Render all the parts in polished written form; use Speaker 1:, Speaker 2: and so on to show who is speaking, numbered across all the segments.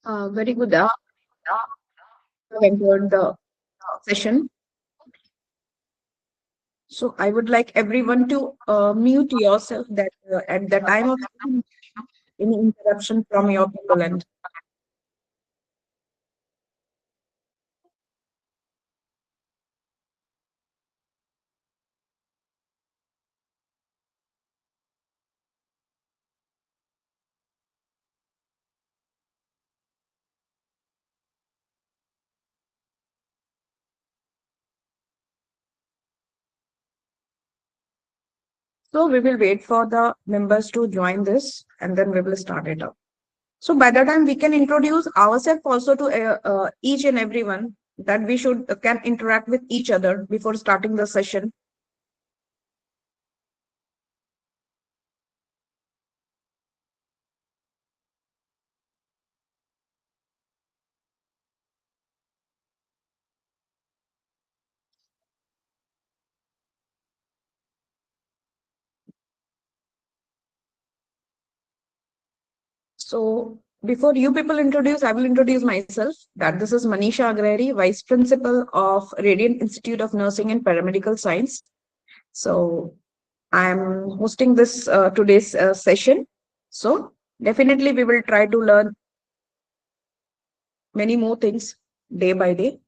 Speaker 1: Very good. Have entered the session. So I would like everyone to mute yourself that at the time of any interruption from your people end. So we will wait for the members to join this and then we will start it up. So by the time we can introduce ourselves also to each and everyone that we should can interact with each other before starting the session. So before you people introduce, I will introduce myself that this is Manisha Agrari, Vice Principal of Radiant Institute of Nursing and Paramedical Science. So I'm hosting this today's session. So definitely we will try to learn many more things day by day.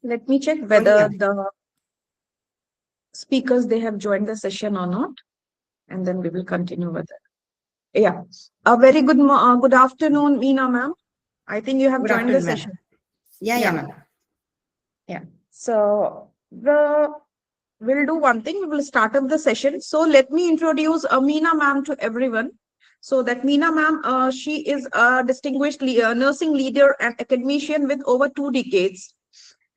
Speaker 1: Let me check
Speaker 2: Oh,
Speaker 1: whether
Speaker 2: yeah.
Speaker 1: the speakers they have joined the session or not, and then we will continue with it. Yeah. A very good afternoon, Meena ma'am. I think you have
Speaker 2: Good
Speaker 1: joined the
Speaker 2: afternoon, ma'am.
Speaker 1: session.
Speaker 2: Yeah,
Speaker 1: Yeah.
Speaker 2: ma'am.
Speaker 1: Yeah. So we'll do one thing. We will start up the session. So let me introduce Meena ma'am to everyone. So that Meena ma'am, she is a distinguished nursing leader and academician with over 2 decades.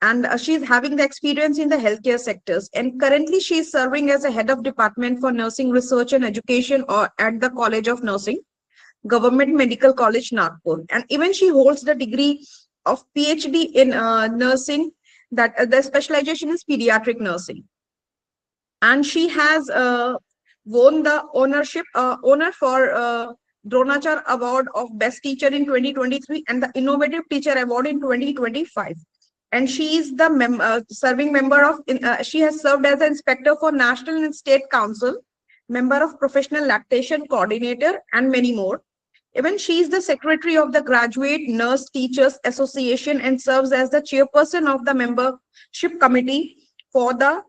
Speaker 1: And she's having the experience in the healthcare sectors. And currently she is serving as a head of department for nursing research and education or at the College of Nursing, Government Medical College, Nagpur. And even she holds the degree of PhD in nursing, that the specialization is pediatric nursing. And she has won the honor for Dronachar Award of Best Teacher in 2023 and the Innovative Teacher Award in 2025. And she is the serving member of, she has served as an inspector for National and State Council, member of Professional Lactation Coordinator, and many more. Even she is the secretary of the Graduate Nurse Teachers Association and serves as the chairperson of the membership committee for the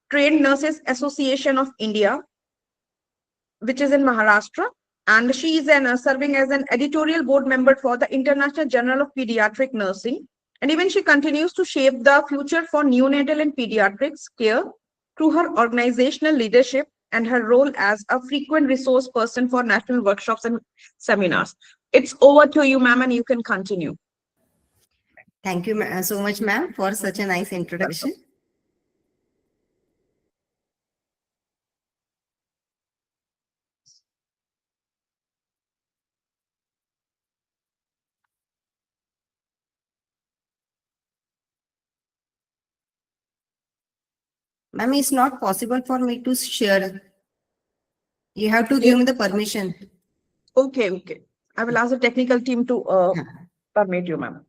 Speaker 1: Trained Nurses Association of India, which is in Maharashtra. and she is serving as an editorial board member for the International Journal of Pediatric Nursing. And even she continues to shape the future for neonatal and pediatrics care through her organizational leadership and her role as a frequent resource person for national workshops and seminars. It's over to you, ma'am, and you can continue.
Speaker 2: Thank you so much, ma'am, for such a nice introduction. Ma'am, it's not possible for me to share. You have to give me the permission.
Speaker 1: Okay, okay. I will ask the technical team to permit you, ma'am.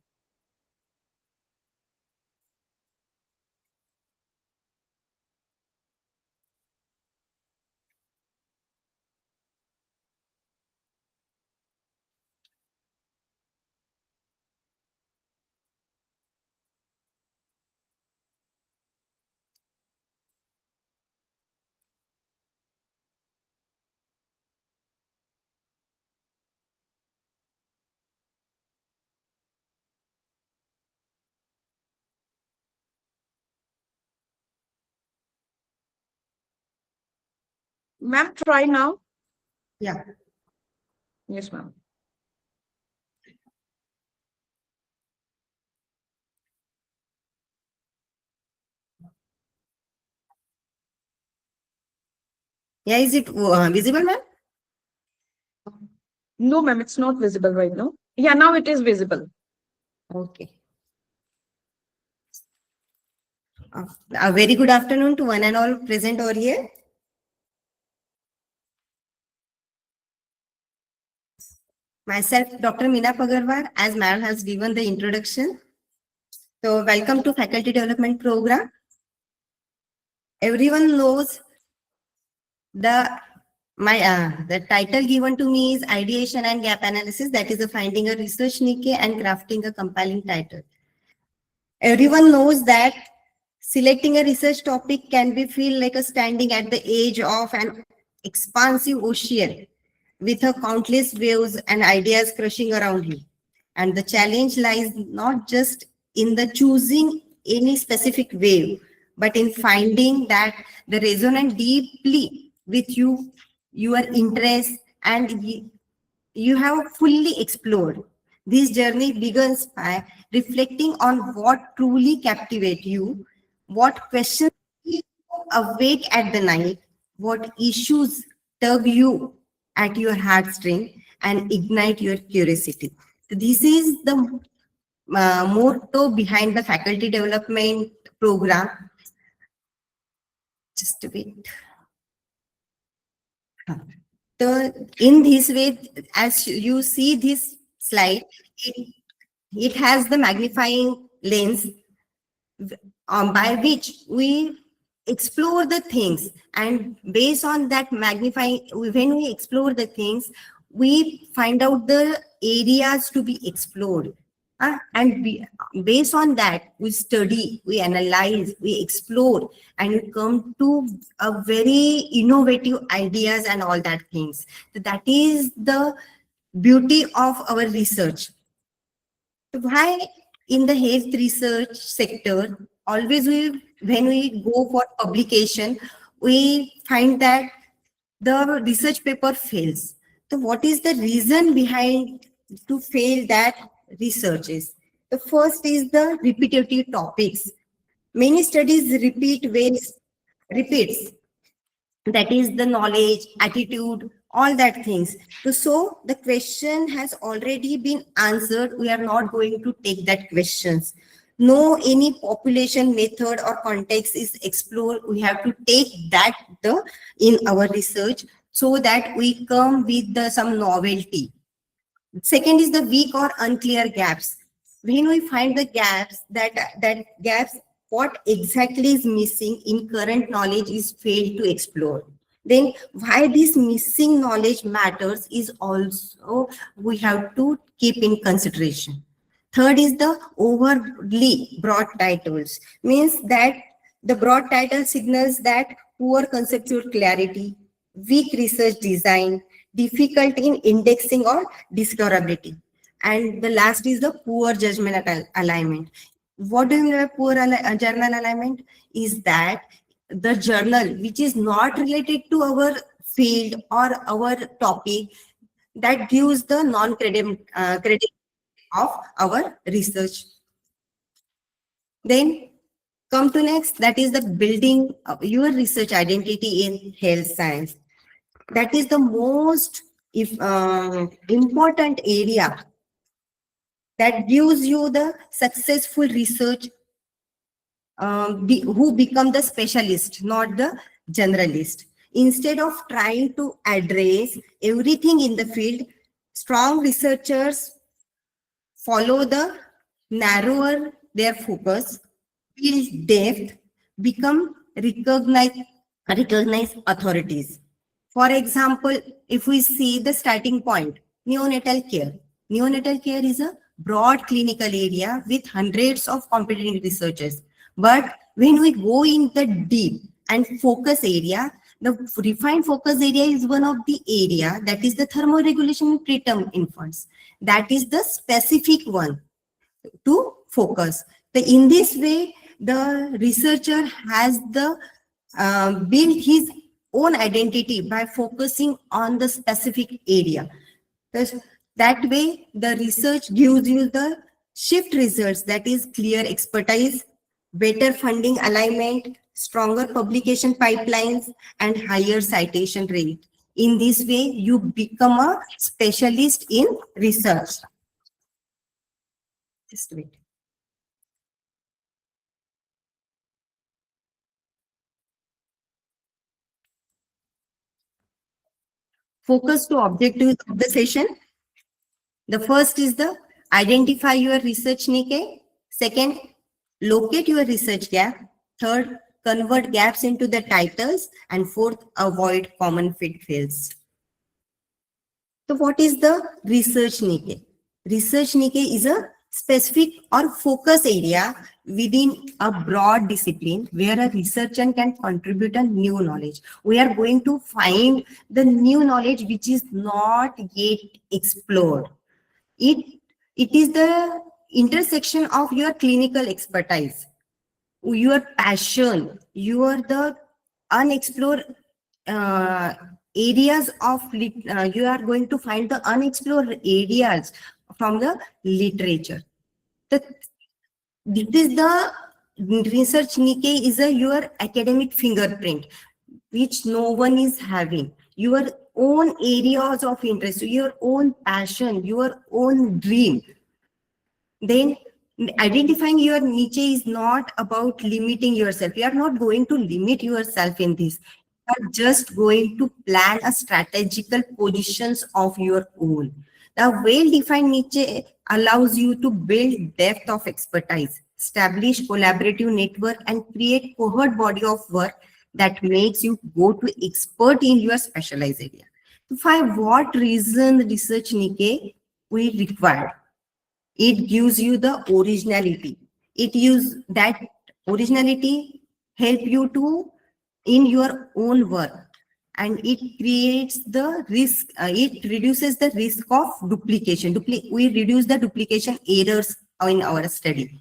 Speaker 1: Ma'am, try now.
Speaker 2: Yeah.
Speaker 1: Yes, ma'am.
Speaker 2: Yeah, is it visible, ma'am?
Speaker 1: No, ma'am, it's not visible right now. Yeah, now it is visible.
Speaker 2: Okay. A very good afternoon to one and all present over here. Myself, Dr. Meena Pagarwar, as ma'am has given the introduction. So, welcome to Faculty Development Program. Everyone knows the title given to me is Ideation and Gap Analysis. That is finding a research niche and crafting a compelling title. Everyone knows that selecting a research topic can be feel like a standing at the edge of an expansive ocean with a countless waves and ideas crushing around you. And the challenge lies not just in the choosing any specific wave, but in finding that the resonate deeply with you, your interests, and you have fully explored. This journey begins by reflecting on what truly captivates you, what questions keep you awake at the night, what issues tug you at your heartstring and ignite your curiosity. So this is the motto behind the faculty development program. Just a bit. So in this way, as you see this slide, it has the magnifying lens by which we explore the things, and based on that magnifying, when we explore the things, we find out the areas to be explored. Based on that, we study, we analyze, we explore, and we come to a very innovative ideas and all that things. So that is the beauty of our research. Why in the health research sector, always when we go for publication, we find that the research paper fails. So what is the reason behind to fail that researches? The first is the repetitive topics. Many studies repeats, that is the knowledge, attitude, all that things. So the question has already been answered. We are not going to take that questions. No any population method or context is explored. We have to take that in our research so that we come with some novelty. Second is the weak or unclear gaps. When we find the gaps, that gaps, what exactly is missing in current knowledge is failed to explore. Then why this missing knowledge matters is also we have to keep in consideration. Third is the overly broad titles. Means that the broad title signals that poor conceptual clarity, weak research design, difficult in indexing or discoverability. And the last is the poor judgment alignment. What do you mean by poor journal alignment? Is that the journal which is not related to our field or our topic, that gives the credit of our research. Then come to next, that is the building of your research identity in health science. That is the most important area that gives you the successful research who become the specialist, not the generalist. Instead of trying to address everything in the field, strong researchers follow the narrower their focus, build depth, become recognized authorities. For example, if we see the starting point, neonatal care. Neonatal care is a broad clinical area with hundreds of competent researchers. But when we go in the deep and focus area, the refined focus area is one of the area, that is the thermoregulation in preterm infants. That is the specific one to focus. In this way, the researcher has the build his own identity by focusing on the specific area. That way, the research gives you the shift results, that is clear expertise, better funding alignment, stronger publication pipelines, and higher citation rate. In this way, you become a specialist in research. Just wait. Focus to objectives of the session. The first is the identify your research niche. Second, locate your research gap. Third, convert gaps into the titles. And fourth, avoid common pitfalls. So what is the research niche? Research niche is a specific or focus area within a broad discipline where a researcher can contribute a new knowledge. We are going to find the new knowledge which is not yet explored. It is the intersection of your clinical expertise, your passion, the unexplored areas of you are going to find the unexplored areas from the literature. This is the research niche is your academic fingerprint, which no one is having. Your own areas of interest, your own passion, your own dream. Then identifying your niche is not about limiting yourself. You are not going to limit yourself in this. You are just going to plan a strategical positions of your own. The well-defined niche allows you to build depth of expertise, establish collaborative network, and create cohort body of work that makes you go to expert in your specialized area. For what reason research niche we require? It gives you the originality. It use that originality help you to in your own work, and it creates the risk. It reduces the risk of duplication. We reduce the duplication errors in our study.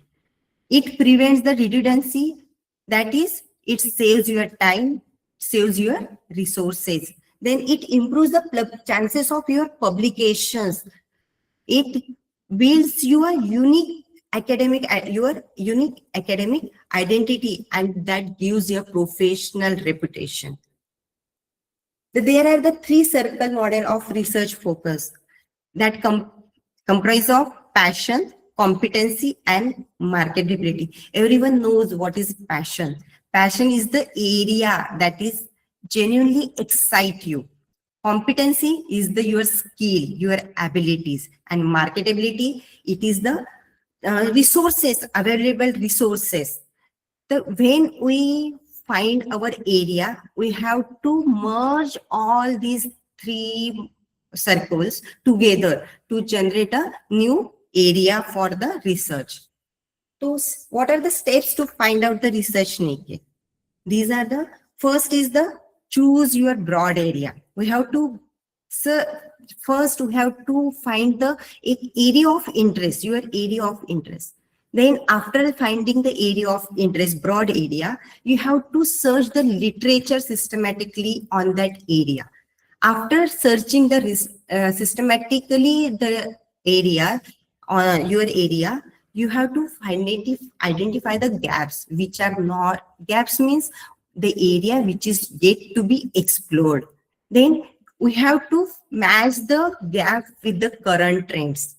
Speaker 2: It prevents the redundancy. That is, it saves your time, saves your resources. Then it improves the chances of your publications. It builds your unique academic identity, and that gives you a professional reputation. There are the three circle model of research focus that comprise of passion, competency, and marketability. Everyone knows what is passion. Passion is the area that is genuinely excite you. Competency is your skill, your abilities, and marketability, it is the resources, available resources. When we find our area, we have to merge all these three circles together to generate a new area for the research. So what are the steps to find out the research niche? These are the first is the choose your broad area. We have to So first we have to find the area of interest, your area of interest. Then after finding the area of interest, broad area, you have to search the literature systematically on that area. After searching the systematically the area, your area, you have to identify the gaps, which are not gaps means the area which is yet to be explored. Then we have to match the gap with the current trends.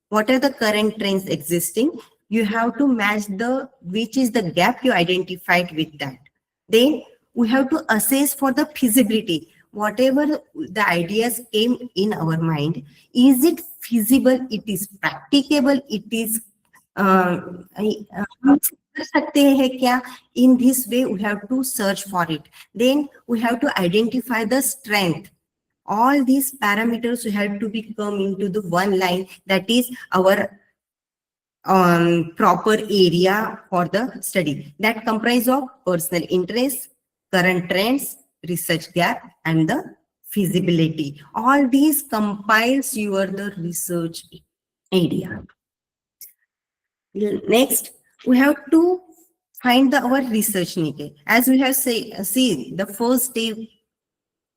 Speaker 2: What are the current trends existing? You have to match the which is the gap you identified with that. Then we have to assess for the feasibility. Whatever the ideas came in our mind, is it feasible? It is practicable. It is हम कर सकते हैं क्या? In this way, we have to search for it. Then we have to identify the strength. All these parameters have to be come into the one line, that is our proper area for the study, that comprise of personal interest, current trends, research gap, and the feasibility. All these compiles your the research area. Next, we have to find our research niche. As we have seen, the first step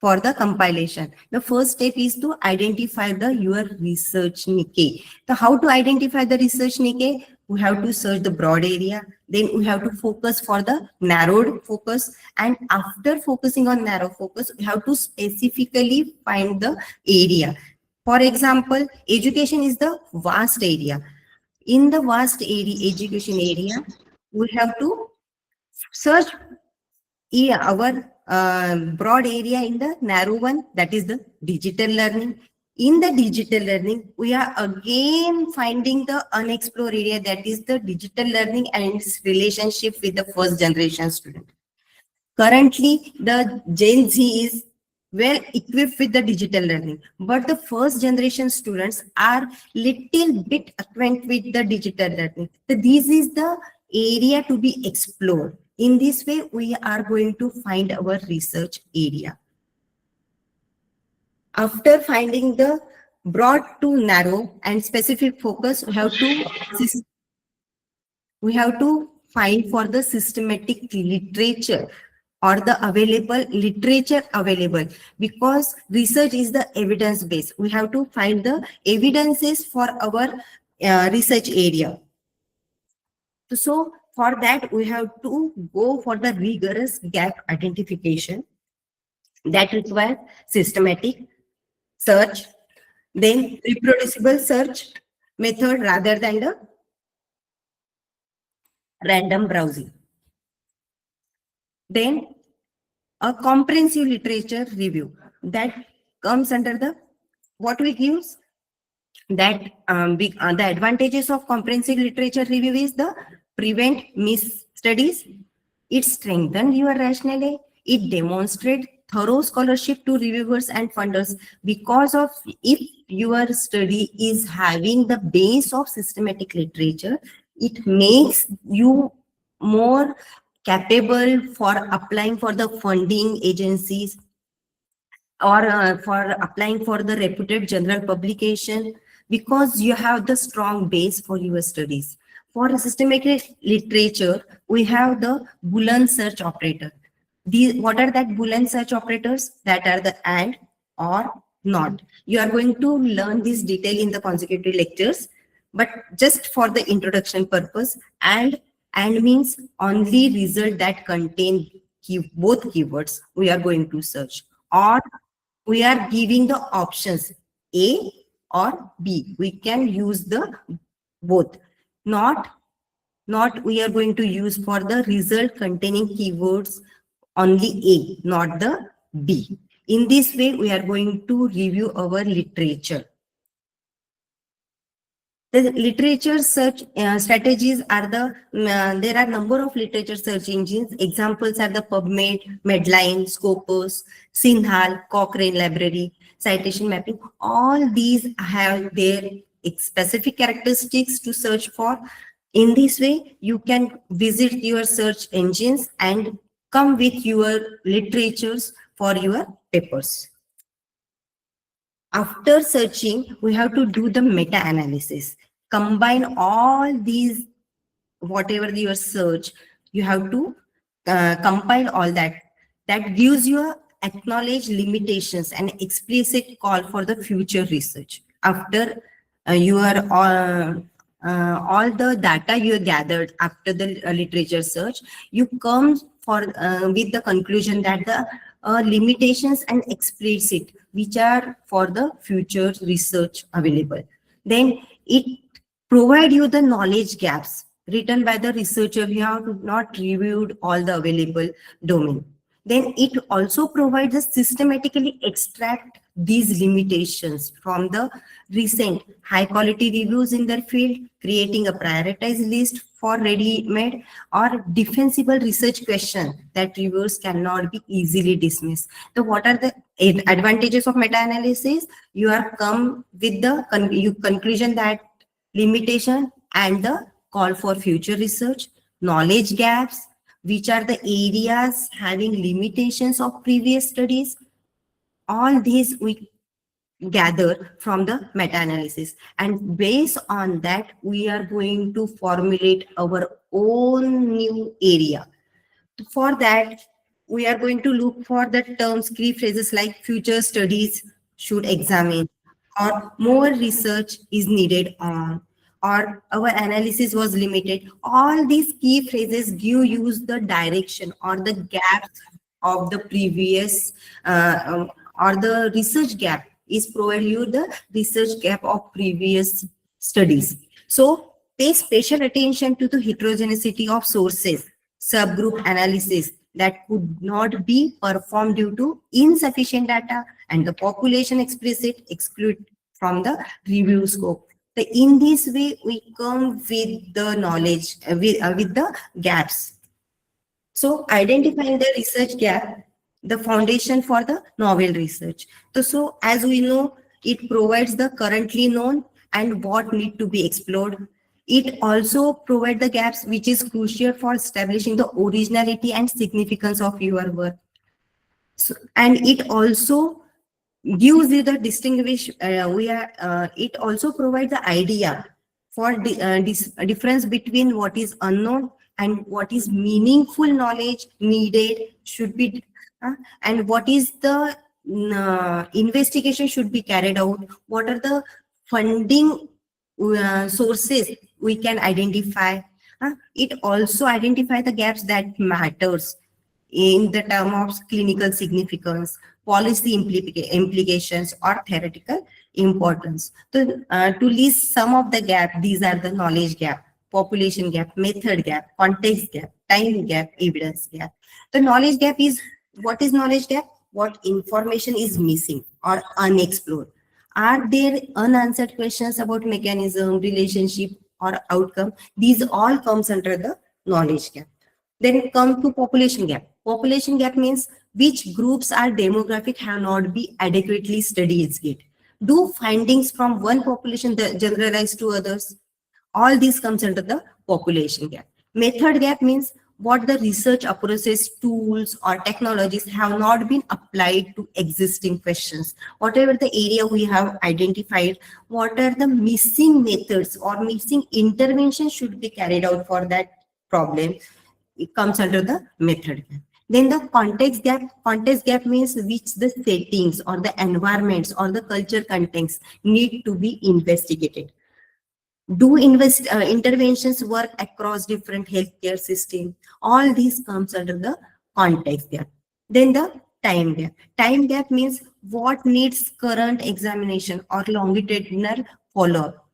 Speaker 2: for the compilation, the first step is to identify your research niche. So how to identify the research niche? We have to search the broad area. Then we have to focus for the narrowed focus. And after focusing on narrow focus, we have to specifically find the area. For example, education is the vast area. In the vast area, education area, we have to search our broad area in the narrow one, that is the digital learning. In the digital learning, we are again finding the unexplored area, that is the digital learning and its relationship with the first generation student. Currently, the Gen Z is well equipped with the digital learning, but the first generation students are little bit acquainted with the digital learning. So this is the area to be explored. In this way, we are going to find our research area. After finding the broad to narrow and specific focus, we have to find for the systematic literature or the available literature available, because research is the evidence base. We have to find the evidences for our research area. So for that, we have to go for the rigorous gap identification that requires systematic search, then reproducible search method rather than the random browsing. Then a comprehensive literature review that comes under the what we use that the advantages of comprehensive literature review is the prevent miss studies, it strengthens your rationale, it demonstrates thorough scholarship to reviewers and funders, because of if your study is having the base of systematic literature, it makes you more capable for applying for the funding agencies or for applying for the reputed general publication, because you have the strong base for your studies. For systematic literature, we have the Boolean search operator. What are that Boolean search operators? That are the and, or, not. You are going to learn this detail in the consecutive lectures, but just for the introduction purpose, and means only result that contain both keywords we are going to search, or we are giving the options A or B. We can use the both. Not we are going to use for the result containing keywords only A, not the B. In this way, we are going to review our literature. The literature search strategies are there are number of literature search engines. Examples are the PubMed, Medline, Scopus, Sinhal, Cochrane Library, citation mapping. All these have their specific characteristics to search for. In this way, you can visit your search engines and come with your literatures for your papers. After searching, we have to do the meta analysis, combine all these, whatever your search, you have to compile all that. That gives you acknowledge limitations and explicit call for the future research. After your all the data you gathered after the literature search, you come for with the conclusion that the limitations and explicit which are for the future research available. Then it provide you the knowledge gaps written by the researcher. We have not reviewed all the available domain. Then it also provides us systematically extract these limitations from the recent high quality reviews in their field, creating a prioritized list for ready-made or defensible research question that reviewers cannot be easily dismissed. So what are the advantages of meta-analysis? You are come with the conclusion that limitation and the call for future research, knowledge gaps, which are the areas having limitations of previous studies. All these we gather from the meta-analysis, and based on that we are going to formulate our own new area. For that, we are going to look for the terms, key phrases like future studies should examine, or more research is needed on, or our analysis was limited. All these key phrases give you the direction or the gaps of the previous or the research gap is provide you the research gap of previous studies. So pay special attention to the heterogeneity of sources, subgroup analysis that could not be performed due to insufficient data, and the population explicit exclude from the review scope. So in this way, we come with the knowledge, with the gaps. So identifying the research gap, the foundation for the novel research. So as we know, it provides the currently known and what need to be explored. It also provides the gaps which is crucial for establishing the originality and significance of your work. So, and it also gives you the distinguish. It also provides the idea for this difference between what is unknown and what is meaningful knowledge needed should be, and what is the investigation should be carried out. What are the funding sources we can identify. It also identify the gaps that matters in the term of clinical significance, policy implications, or theoretical importance. So, to list some of the gap, these are the knowledge gap, population gap, method gap, context gap, time gap, evidence gap. The knowledge gap is, what is knowledge gap? What information is missing or unexplored? Are there unanswered questions about mechanism, relationship, or outcome? These all comes under the knowledge gap. Then come to population gap. Population gap means which groups are demographic have not been adequately studied yet. Do findings from one population generalize to others? All these comes under the population gap. Method gap means what the research approaches, tools, or technologies have not been applied to existing questions. Whatever the area we have identified, what are the missing methods or missing interventions should be carried out for that problem? It comes under the method gap. Then the context gap. Context gap means which the settings or the environments or the culture contexts need to be investigated. Do interventions work across different healthcare systems? All these comes under the context gap. Then the time gap. Time gap means what needs current examination or longitudinal follow-up,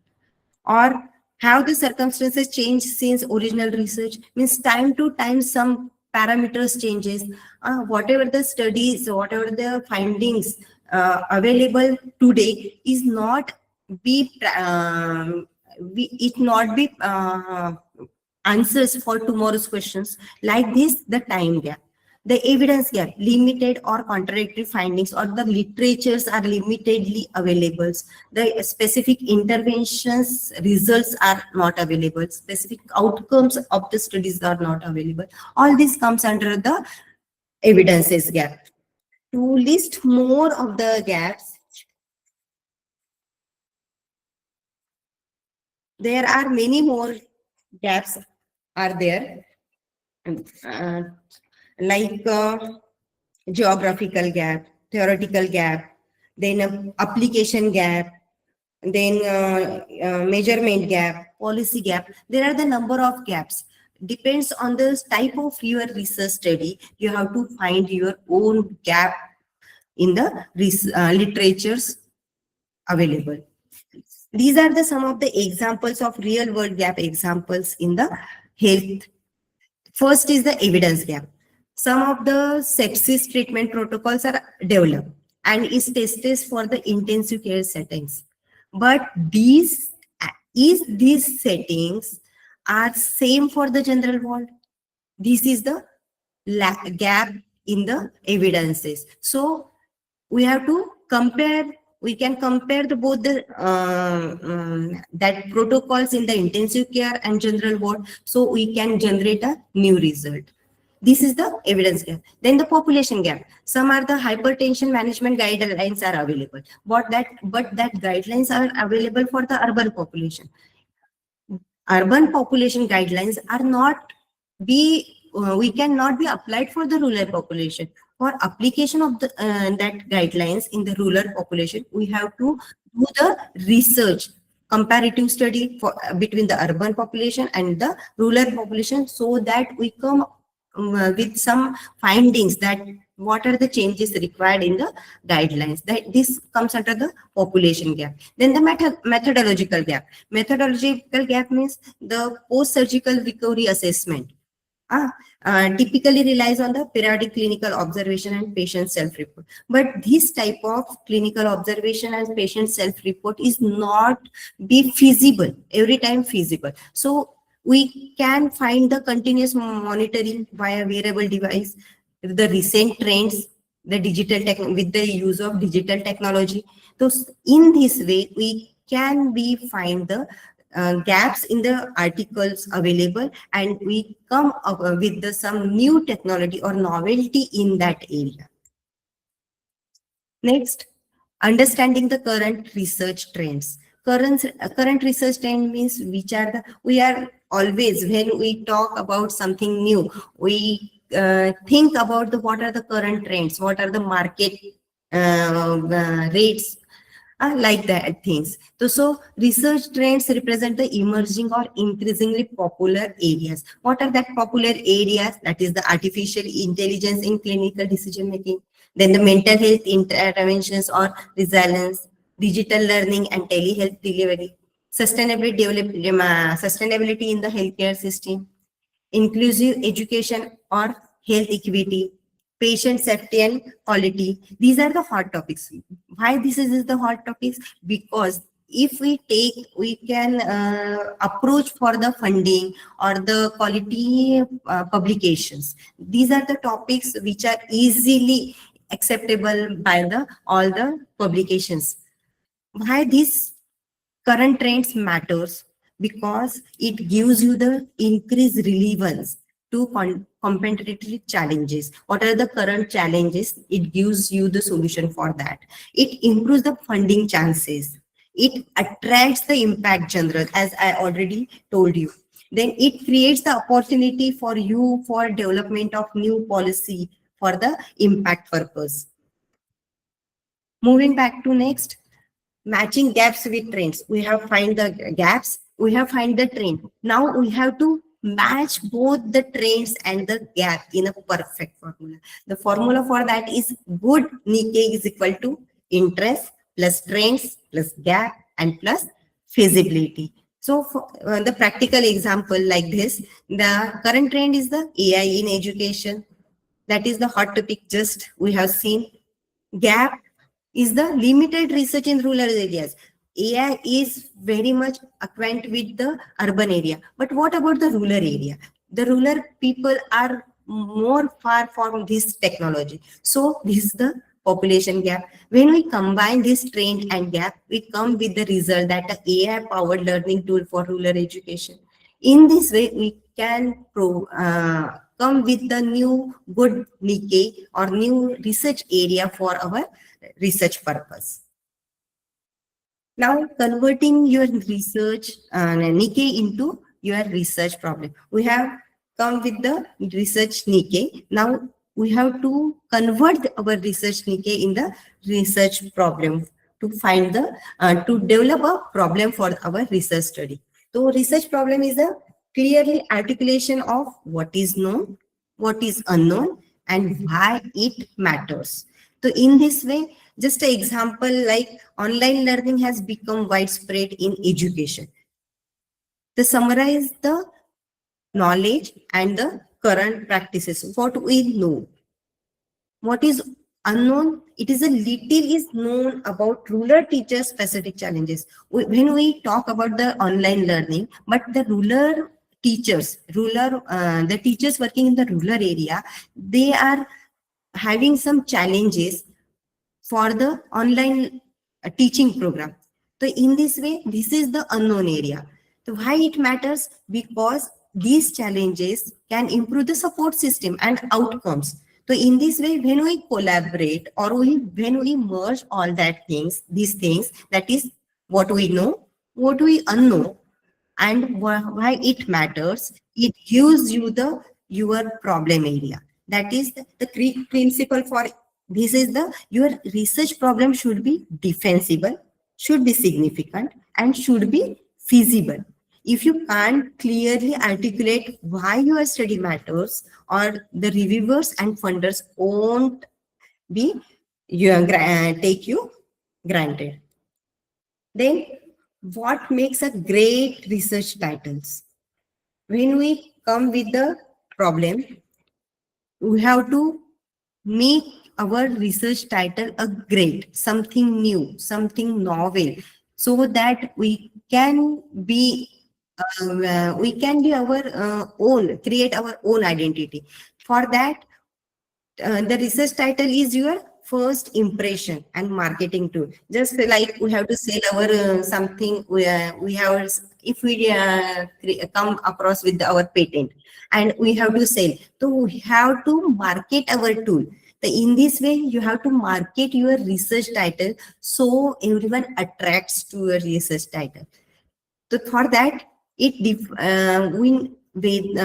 Speaker 2: or have the circumstances changed since original research. Means time to time some parameters changes. Whatever the studies, whatever the findings available today is not be it not be answers for tomorrow's questions. Like this, the time gap. The evidence gap, limited or contradictory findings, or the literatures are limitedly available. The specific interventions results are not available. Specific outcomes of the studies are not available. All this comes under the evidences gap. To list more of the gaps, There are many more gaps are there, uh, like geographical gap, theoretical gap, then application gap, then measurement gap, policy gap. There are the number of gaps. Depends on the type of your research study. You have to find your own gap in the literatures available. These are the some of the examples of real world gap examples in the health. First is the evidence gap. Some of the sepsis treatment protocols are developed and is tested for the intensive care settings. But these settings are same for the general ward. This is the gap in the evidences. So we have to compare, we can compare the both the that protocols in the intensive care and general ward, so we can generate a new result. This is the evidence gap. Then the population gap. Some are the hypertension management guidelines are available, but that guidelines are available for the urban population. Urban population guidelines are not we cannot be applied for the rural population. For application of the that guidelines in the rural population, we have to do the research, comparative study for between the urban population and the rural population, so that we come with some findings that what are the changes required in the guidelines. That this comes under the population gap. Then the methodological gap. Methodological gap means the post-surgical recovery assessment typically relies on the periodic clinical observation and patient self-report. But this type of clinical observation and patient self-report is not be feasible, every time feasible. So we can find the continuous monitoring via wearable device, the recent trends, the digital tech with the use of digital technology. So in this way, we can be find the gaps in the articles available, and we come up with some new technology or novelty in that area. Next, understanding the current research trends. Current research trend means which are the, we are always, when we talk about something new, we think about the what are the current trends, what are the market rates, like that things. So research trends represent the emerging or increasingly popular areas. What are that popular areas? That is the artificial intelligence in clinical decision making, then the mental health interventions or resilience, digital learning and telehealth delivery, sustainability in the healthcare system, inclusive education or health equity, patient safety and quality. These are the hot topics. Why this is the hot topics? Because if we can approach for the funding or the quality publications. These are the topics which are easily acceptable by the all the publications. Why this current trends matters? Because it gives you the increased relevance to competitive challenges. What are the current challenges? It gives you the solution for that. It improves the funding chances. It attracts the impact general, as I already told you. Then it creates the opportunity for you for development of new policy for the impact purpose. Moving back to next, matching gaps with trends. We have find the gaps, we have find the trend. Now we have to match both the trends and the gap in a perfect formula. The formula for that is good Nikkei is equal to interest plus trends plus gap and plus feasibility. So for the practical example like this, the current trend is the AI in education. That is the hot topic just we have seen. Gap is the limited research in rural areas. AI is very much acquainted with the urban area. But what about the rural area? The rural people are more far from this technology. So this is the population gap. When we combine this trend and gap, we come with the result that the AI-powered learning tool for rural education. In this way, we can come with the new good Nikkei or new research area for our research purpose. Now, converting your research Nikkei into your research problem. We have come with the research Nikkei. Now, we have to convert our research Nikkei in the research problem to find the to develop a problem for our research study. So, research problem is a clearly articulation of what is known, what is unknown, and why it matters. So, in this way, just an example like online learning has become widespread in education. To summarize the knowledge and the current practices, what we know, what is unknown, it is a little is known about rural teachers' specific challenges. When we talk about the online learning, but the the teachers working in the rural area, they are having some challenges for the online teaching program. So in this way, this is the unknown area. So why it matters? Because these challenges can improve the support system and outcomes. So in this way, when we collaborate or when we merge all that things, these things, that is what we know, what we unknow, and why it matters, it gives you the your problem area. That is the principle for this is the your research problem should be defensible, should be significant, and should be feasible. If you can't clearly articulate why your study matters, or the reviewers and funders won't be take you granted. Then what makes a great research titles? When we come with the problem, we have to make our research title a great, something new, something novel, so that we can be our own, create our own identity. For that, the research title is your first impression and marketing tool. Just like we have to sell our something, we have, if we come across with our patent and we have to sell, so we have to market our tool. So in this way, you have to market your research title so everyone attracts to your research title. So for that, we with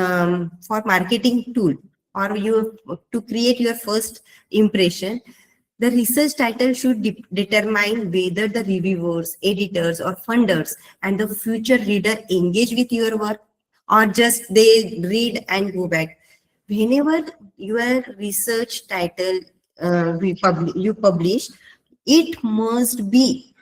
Speaker 2: for marketing tool, or you to create your first impression, the research title should determine whether the reviewers, editors, or funders and the future reader engage with your work, or just they read and go back. Whenever your research title you publish, it must be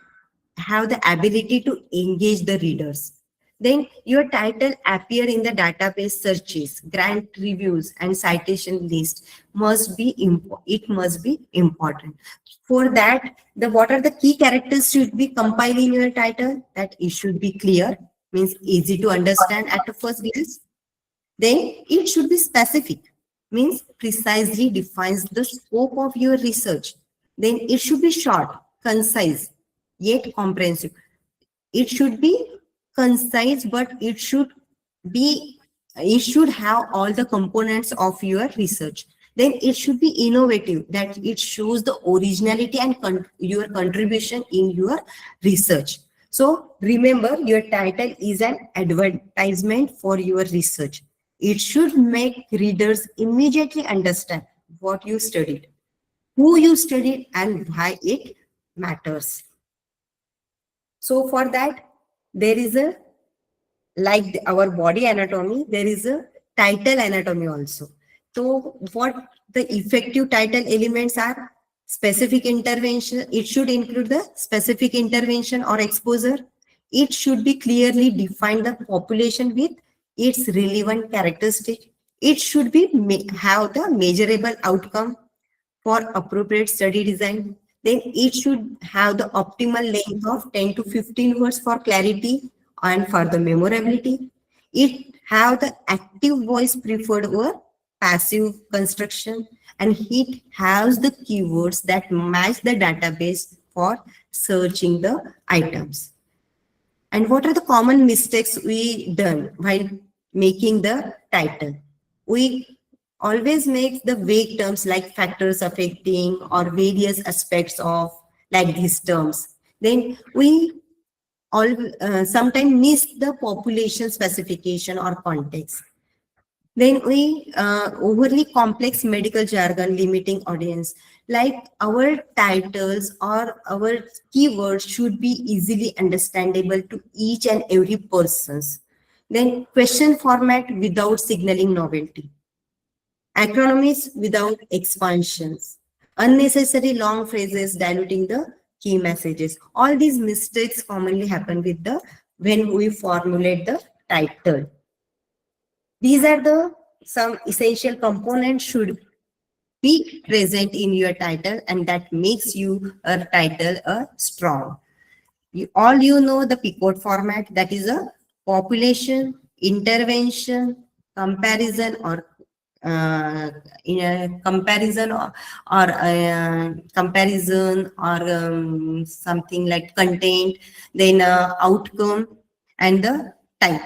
Speaker 2: have the ability to engage the readers. Then your title appear in the database searches, grant reviews, and citation list it must be important. For that, the what are the key characters should be compiled in your title? That it should be clear, means easy to understand at the first glance. Then it should be specific, means precisely defines the scope of your research. Then it should be short, concise, yet comprehensive. It should be concise, but be it should have all the components of your research. Then it should be innovative, that it shows the originality and your contribution in your research. So remember, your title is an advertisement for your research. It should make readers immediately understand what you studied, who you studied, and why it matters. So for that, there is a, like our body anatomy, there is a title anatomy also. So what the effective title elements are? Specific intervention. It should include the specific intervention or exposure. It should be clearly define the population with its relevant characteristic. It should be have the measurable outcome for appropriate study design. Then it should have the optimal length of 10 to 15 words for clarity and for the memorability. It have the active voice preferred over passive construction, and it has the keywords that match the database for searching the items. And what are the common mistakes we done while making the title? We always make the vague terms like factors affecting or various aspects of, like these terms. Then we all sometimes miss the population specification or context. Then we overly complex medical jargon limiting audience. Like our titles or our keywords should be easily understandable to each and every persons. Then question format without signaling novelty. Acronyms without expansions. Unnecessary long phrases diluting the key messages. All these mistakes commonly happen with the when we formulate the title. These are the some essential components should be present in your title, and that makes you a title a strong. All you know the Picot format, that is a population, intervention, comparison, or uh, in a comparison or something like content, then outcome and the type.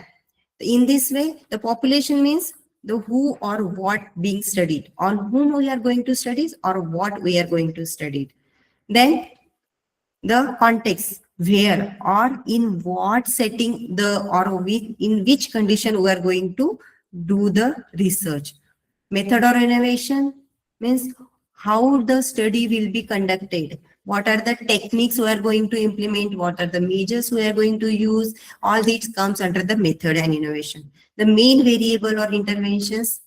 Speaker 2: In this way, the population means the who or what being studied, on whom we are going to study or what we are going to study. Then the context, where or in what setting the or in which condition we are going to do the research. Method or innovation means how the study will be conducted, what are the techniques we are going to implement, what are the measures we are going to use. All these comes under the method and innovation. The main variable or interventions,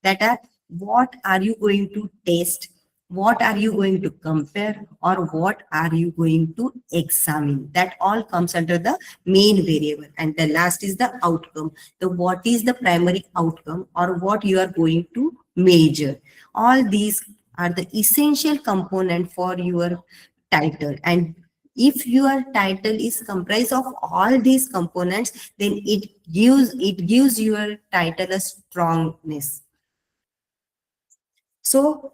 Speaker 2: that are what are you going to test, what are you going to compare, or what are you going to examine. That all comes under the main variable. And the last is the outcome, the what is the primary outcome or what you are going to measure. All these are the essential component for your title. And if your title is comprised of all these components, then it gives your title a strongness. So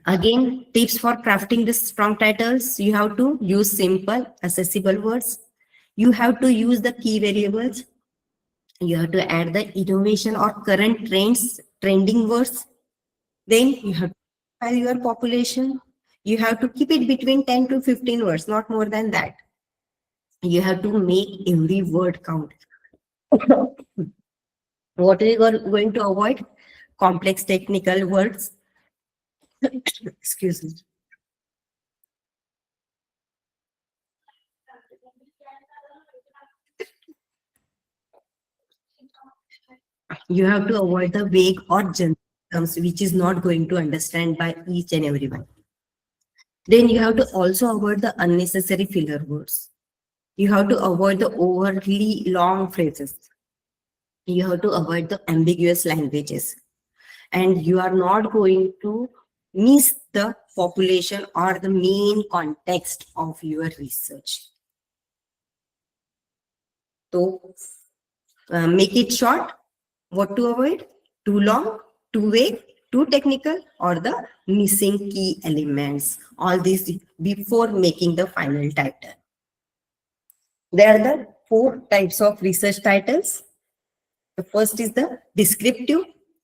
Speaker 2: again, tips for crafting the strong titles: you have to use simple, accessible words. You have to use the key variables. You have to add the innovation or current trends, trending words. Then you have to file your population. You have to keep it between 10 to 15 words, not more than that. You have to make every word count. What are you going to avoid? Complex technical words. Excuse me. You have to avoid the vague or general terms which is not going to understand by each and everyone. Then you have to also avoid the unnecessary filler words. You have to avoid the overly long phrases. You have to avoid the ambiguous languages. And you are not going to miss the population or the main context of your research. So make it short. What to avoid? Too long, too vague, too technical, or the missing key elements. All these before making the final title. There are the 4 types of research titles. The first is the descriptive,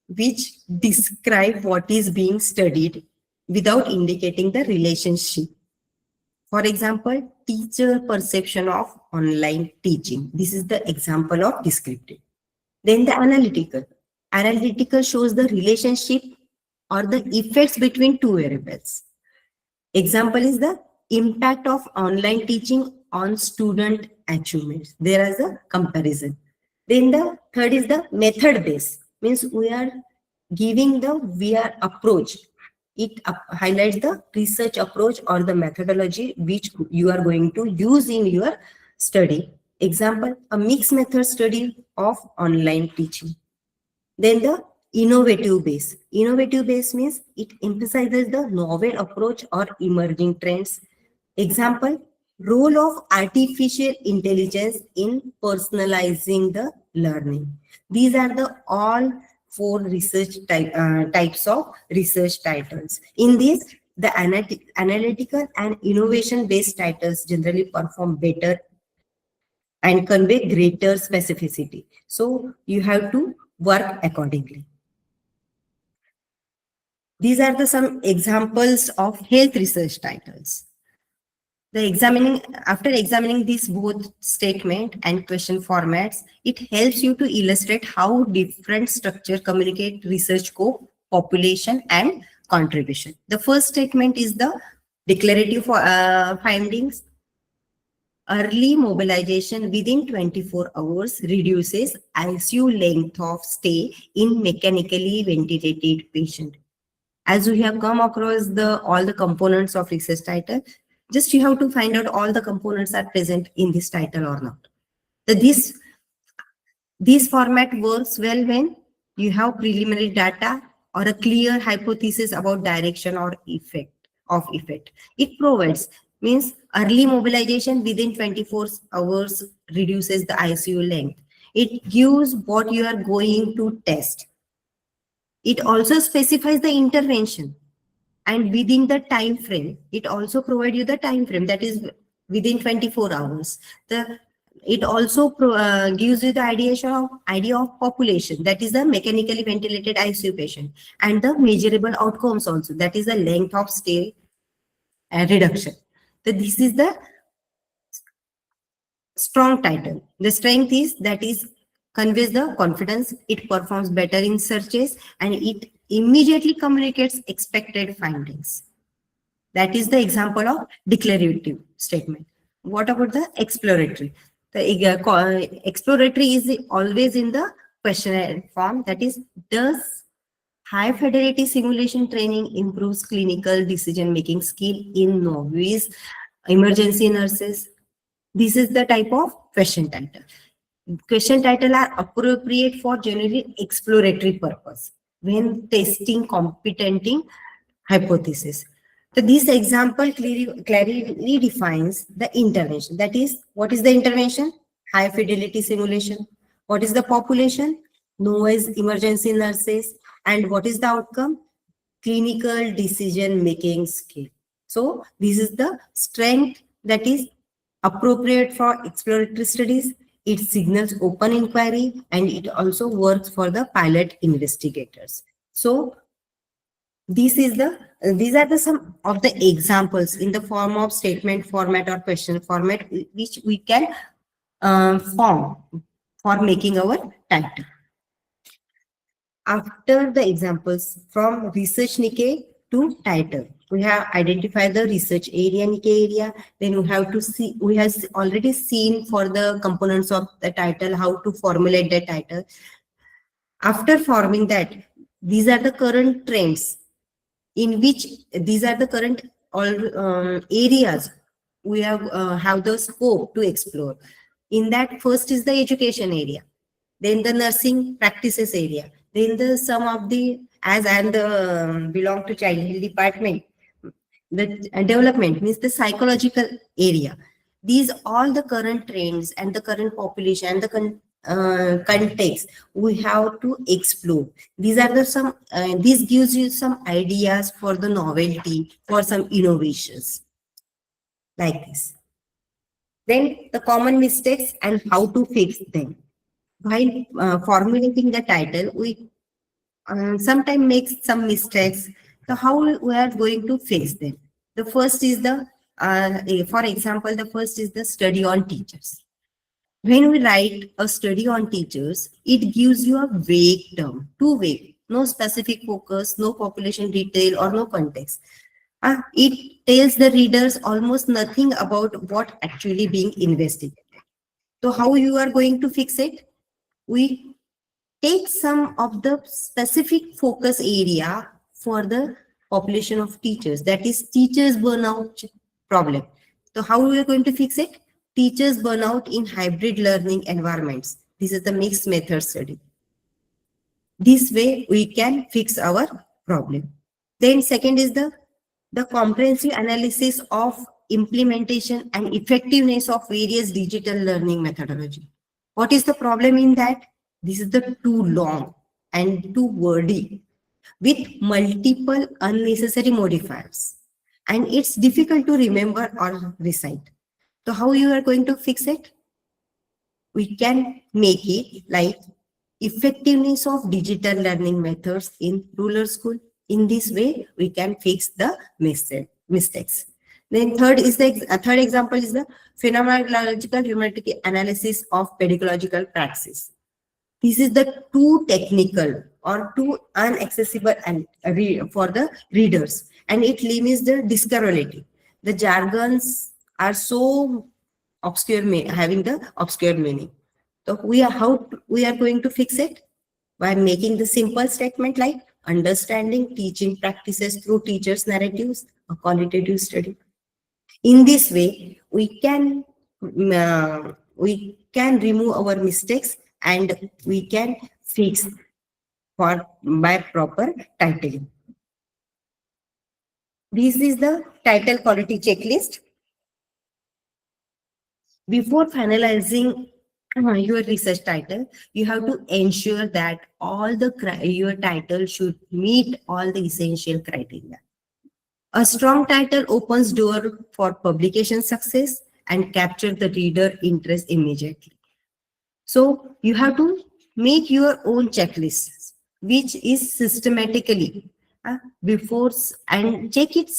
Speaker 2: which describe what is being studied without indicating the relationship. For example, teacher perception of online teaching. This is the example of descriptive. Then the analytical. Analytical shows the relationship or the effects between two variables. Example is the impact of online teaching on student achievements. There is a comparison. Then the third is the method base. Means we are giving the VR approach. It highlights the research approach or the methodology which you are going to use in your study. Example, a mixed method study of online teaching. Then the innovative base. Innovative base means it emphasizes the novel approach or emerging trends. Example, role of artificial intelligence in personalizing the learning. These are the all 4 types of research titles. In this, the analytical and innovation based titles generally perform better and convey greater specificity. So you have to work accordingly. These are the some examples of health research titles. The examining After examining these both statement and question formats, it helps you to illustrate how different structure communicate research scope, population, and contribution. The first statement is the declarative findings. Early mobilization within 24 hours reduces ICU length of stay in mechanically ventilated patient. As we have come across the all the components of research title, just you have to find out all the components are present in this title or not. So this format works well when you have preliminary data or a clear hypothesis about direction or effect. It provides means early mobilization within 24 hours reduces the ICU length. It gives what you are going to test. It also specifies the intervention, and within the time frame it also provides you the time frame, that is within 24 hours. It also gives you the idea of population, that is the mechanically ventilated ICU patient, and the measurable outcomes also, that is the length of stay reduction. So this is the strong title. The strength is that is conveys the confidence, it performs better in searches, and it immediately communicates expected findings. That is the example of declarative statement. What about the exploratory? The exploratory is always in the questionnaire form. That is, does high fidelity simulation training improves clinical decision making skill in novice emergency nurses? This is the type of question title. Question title are appropriate for generally exploratory purpose when testing competenting hypothesis. So this example clearly defines the intervention. That is, what is the intervention? High fidelity simulation. What is the population? Noise emergency nurses. And what is the outcome? Clinical decision making skill. So this is the strength that is appropriate for exploratory studies. It signals open inquiry, and it also works for the pilot investigators. So these are the some of the examples in the form of statement format or question format which we can form for making our title. After the examples from research Nikkei to title, we have identified the research area Nikkei area. Then we have already seen for the components of the title how to formulate the title. After forming that, these are the current trends in which these are the current all areas we have the scope to explore. In that, first is the education area, then the nursing practices area, then the some of the, as I am the belong to child health department, the development means the psychological area. These all the current trends and the current population and the context we have to explore. These are the some this gives you some ideas for the novelty, for some innovations like this. Then the common mistakes and how to fix them. While formulating the title, we sometimes make some mistakes. So how we are going to fix them? The first is for example, the first is the study on teachers. When we write a study on teachers, it gives you a vague term, too vague, no specific focus, no population detail, or no context. It tells the readers almost nothing about what actually being investigated. So how you are going to fix it? We take some of the specific focus area for the population of teachers, that is teachers burnout problem. So how we are going to fix it? Teachers burnout in hybrid learning environments. This is the mixed method study. This way we can fix our problem. Then second is the comprehensive analysis of implementation and effectiveness of various digital learning methodology. What is the problem in that? This is the too long and too wordy with multiple unnecessary modifiers, and it's difficult to remember or recite. So how you are going to fix it? We can make it like effectiveness of digital learning methods in rural school. In this way, we can fix the mistakes. Then third example is the phenomenological humanity analysis of pedagogical praxis. This is the too technical or too inaccessible and for the readers, and it limits the discoverability. The jargons are so obscure, having the obscure meaning. So we are going to fix it by making the simple statement like understanding teaching practices through teachers' narratives, a qualitative study. In this way, we can remove our mistakes and we can fix for by proper titling. This is the title quality checklist. Before finalizing your research title, you have to ensure that your title should meet all the essential criteria. A strong title opens door for publication success and capture the reader interest immediately. So you have to make your own checklists, which is systematically and check it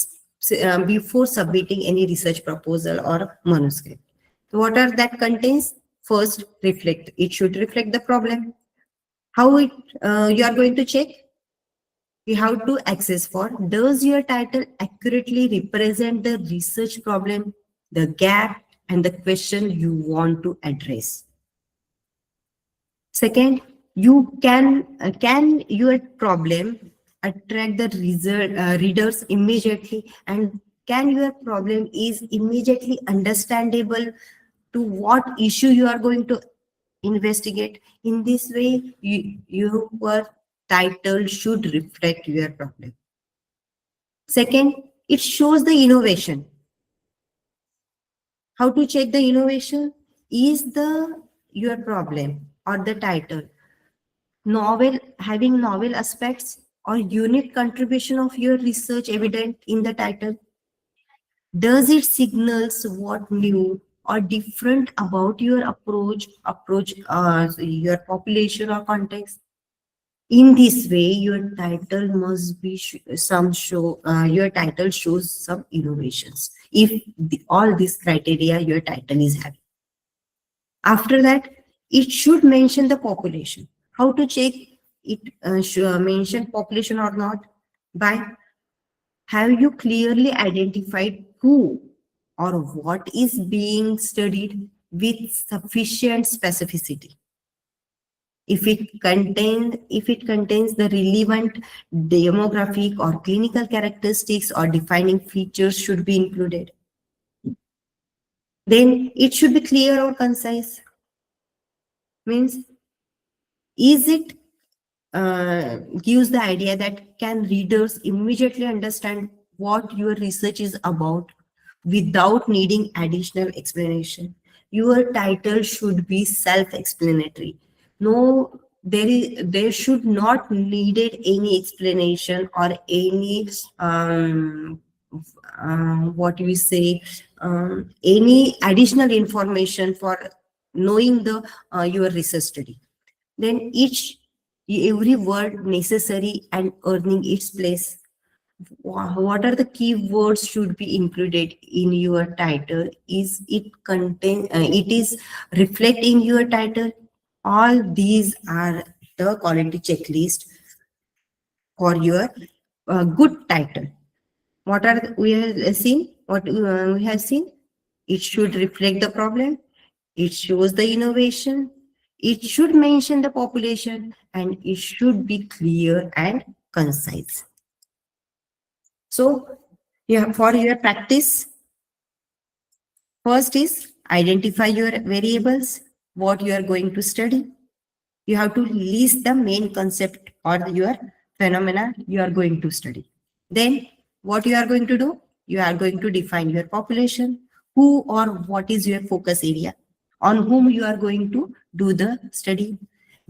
Speaker 2: before submitting any research proposal or manuscript. So what are that contains? First, reflect. It should reflect the problem. How it you are going to check? You have to access for, does your title accurately represent the research problem, the gap, and the question you want to address? Second, you can your problem attract the readers immediately, and can your problem is immediately understandable to what issue you are going to investigate. In this way, your title should reflect your problem. Second, it shows the innovation. How to check the innovation? Is the your problem or the title novel, having novel aspects or unique contribution of your research evident in the title? Does it signals what new or different about your approach your population or context? In this way, your title must be your title shows some innovations if all these criteria your title is having. After that, it should mention the population. How to check it should mention population or not? By, have you clearly identified who or what is being studied with sufficient specificity? If it contains the relevant demographic or clinical characteristics or defining features should be included. Then it should be clear or concise. Means, is it gives the idea that can readers immediately understand what your research is about without needing additional explanation. Your title should be self-explanatory. No, there should not needed any explanation or any what we say any additional information for knowing the your research study. Then every word necessary and earning its place. What are the key words should be included in your title? Is it contain it is reflect in your title? All these are the quality checklist for your good title. What are we have seen? What we have seen? It should reflect the problem. It shows the innovation. It should mention the population, and it should be clear and concise. So, yeah, for your practice, first is identify your variables, what you are going to study. You have to list the main concept or your phenomena you are going to study. Then, what you are going to do? You are going to define your population, who or what is your focus area, on whom you are going to do the study.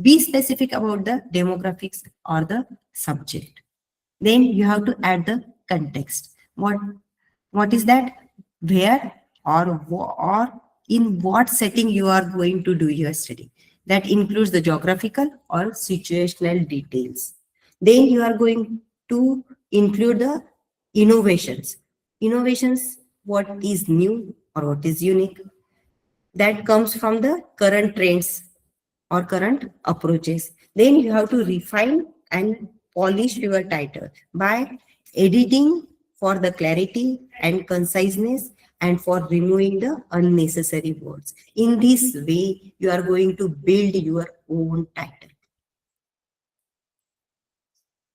Speaker 2: Be specific about the demographics or the subject. Then you have to add the context. What is that? Where or in what setting you are going to do your study. That includes the geographical or situational details. Then you are going to include the innovations. Innovations what is new or what is unique. That comes from the current trends or current approaches. Then you have to refine and polish your title by editing for the clarity and conciseness and for removing the unnecessary words. In this way, you are going to build your own title.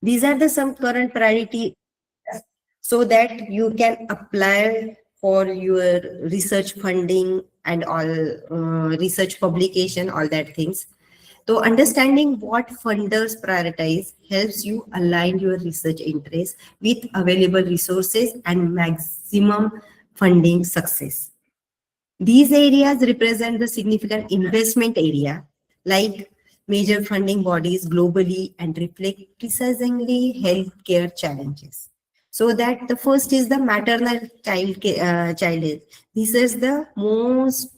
Speaker 2: These are the some current priority so that you can apply for your research funding and all research publication, all that things. So understanding what funders prioritize helps you align your research interests with available resources and maximum funding success. These areas represent the significant investment area, like major funding bodies globally, and reflect precisely healthcare challenges. So that the first is the maternal child health. This is the mostly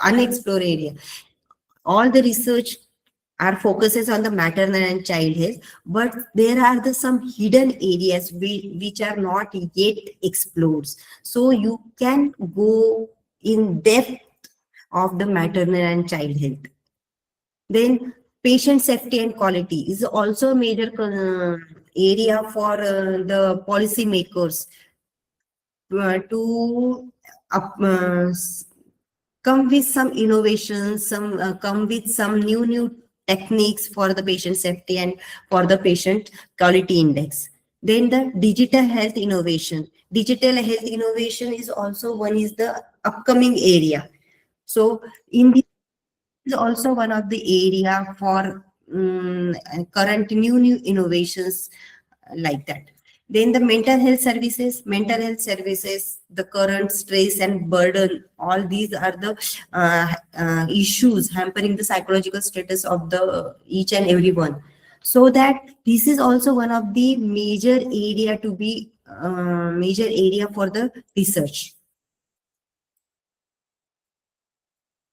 Speaker 2: unexplored area. All the research are focuses on the maternal and child health, but there are the some hidden areas which are not yet explored. So you can go in depth of the maternal and child health. Then patient safety and quality is also a major area for the policy makers to come with some innovations, some come with some new techniques for the patient safety and for the patient quality index. Then the digital health innovation is also one is the upcoming area. So in this is also one of the area for current new innovations like that. Then the mental health services, the current stress and burden, all these are the issues hampering the psychological status of the each and everyone. So that this is also one of the major area for the research.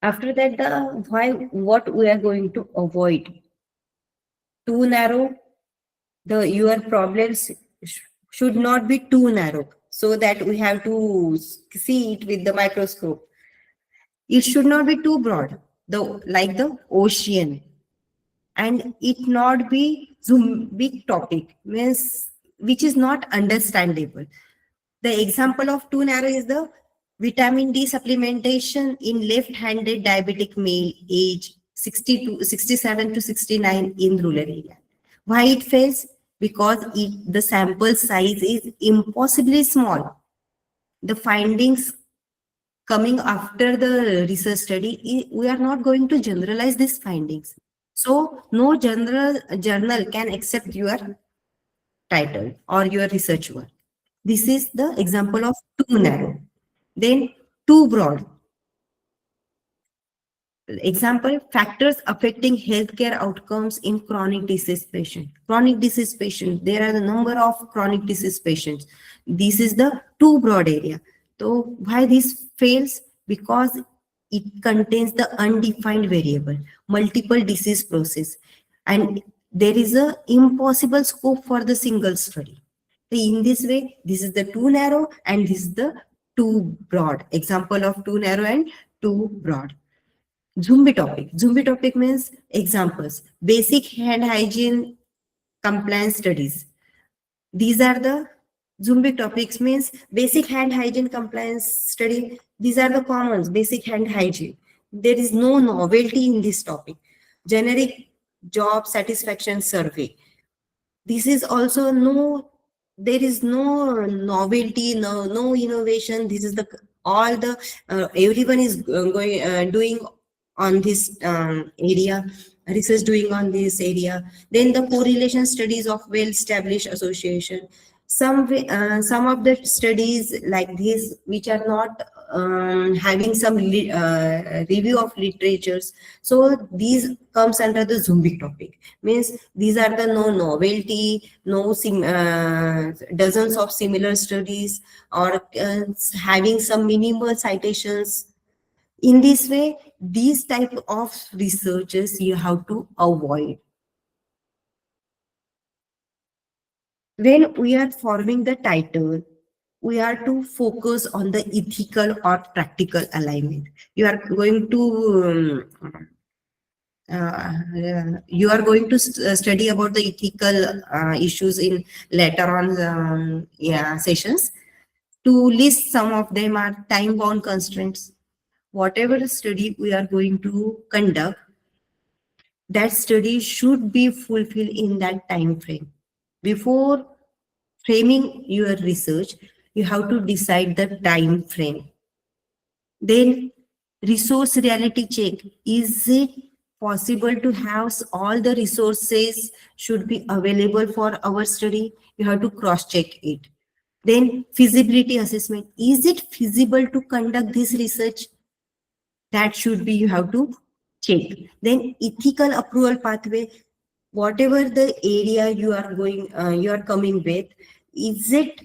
Speaker 2: After that, the why what we are going to avoid too narrow. The your problems should not be too narrow, so that we have to see it with the microscope. It should not be too broad, the like the ocean, and it not be zoom big topic means which is not understandable. The example of too narrow is the vitamin D supplementation in left-handed diabetic male age 60 to 67 to 69 in rural area. Why it fails? Because the sample size is impossibly small. The findings coming after the research study, we are not going to generalize these findings. So no journal can accept your title or your research work. This is the example of too narrow. Then too broad. Example, factors affecting healthcare outcomes in chronic disease patient. Chronic disease patient, there are a number of chronic disease patients. This is the too broad area. So why this fails? Because it contains the undefined variable, multiple disease process, and there is a impossible scope for the single study. In this way, this is the too narrow and this is the too broad. Example of too narrow and too broad. Zumbi topic means examples. Basic hand hygiene compliance studies. These are the Zumbi topics means basic hand hygiene compliance study. These are the commons, basic hand hygiene. There is no novelty in this topic. Generic job satisfaction survey. This is also there is no novelty, no innovation. This is the all the everyone is going doing on this area, research doing on this area. Then the correlation studies of well established association. Some of the studies like this which are not having some review of literatures, so these comes under the zumbi topic. Means these are the no novelty, no dozens of similar studies, or having some minimal citations. In this way, these type of researches you have to avoid. When we are forming the title, we are to focus on the ethical or practical alignment. You are going to you are going to study about the ethical issues in later on yeah, sessions. To list some of them are time bound constraints. Whatever study we are going to conduct, that study should be fulfilled in that time frame. Before framing your research, you have to decide the time frame. Then resource reality check. Is it possible to have all the resources should be available for our study? You have to cross check it. Then feasibility assessment. Is it feasible to conduct this research? That should be you have to check. Then ethical approval pathway. Whatever the area you are going, you are coming with, is it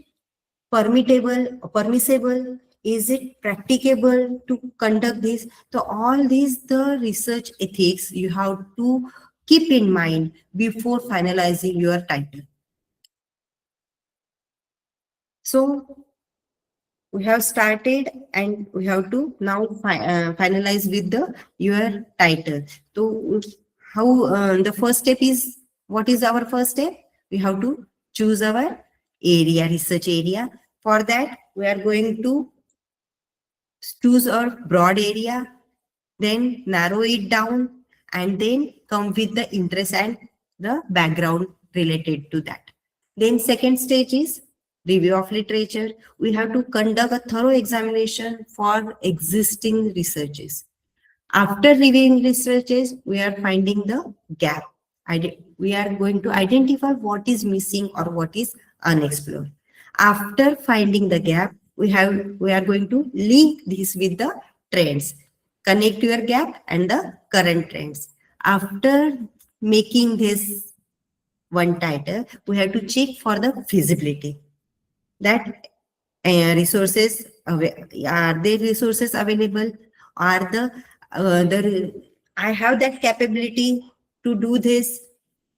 Speaker 2: permissible? Is it practicable to conduct this? So all these the research ethics you have to keep in mind before finalizing your title. So we have started and we have to now finalize with the your title. So how the first step is, what is our first step? We have to choose our area, research area. For that we are going to choose our broad area, then narrow it down, and then come with the interest and the background related to that. Then second stage is review of literature. We have to conduct a thorough examination for existing researches. After reviewing researches, we are finding the gap. We are going to identify what is missing or what is unexplored. After finding the gap, we are going to link this with the trends. Connect your gap and the current trends. After making this one title, we have to check for the feasibility. That resources are there resources available? Are the I have that capability to do this?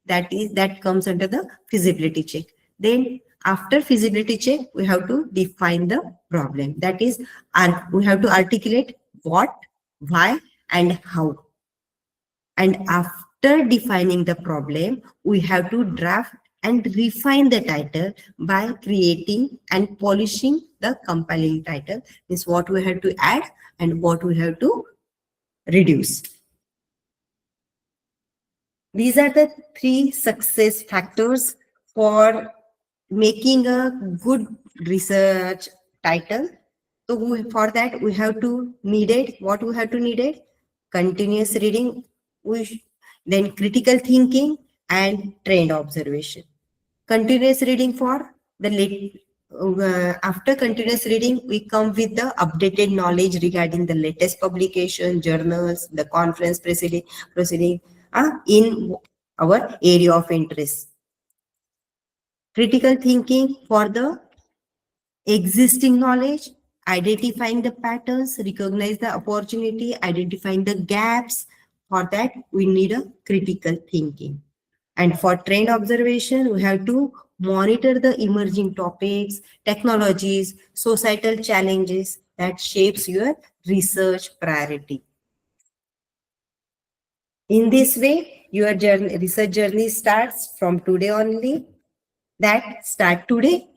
Speaker 2: That comes under the feasibility check. Then after feasibility check, we have to define the problem. That is, we have to articulate what, why, and how. And after defining the problem, we have to draft and refine the title by creating and polishing the compelling title. Is what we have to add and what we have to reduce. These are the three success factors for making a good research title. So for that we have to needed what we have to needed: continuous reading, then critical thinking and trend observation. Continuous reading for the late. After continuous reading, we come with the updated knowledge regarding the latest publication, journals, the conference proceeding in our area of interest. Critical thinking for the existing knowledge, identifying the patterns, recognize the opportunity, identifying the gaps. For that, we need a critical thinking. And for trend observation, we have to monitor the emerging topics, technologies, societal challenges that shapes your research priority. In this way, your research journey starts from today only. That start today.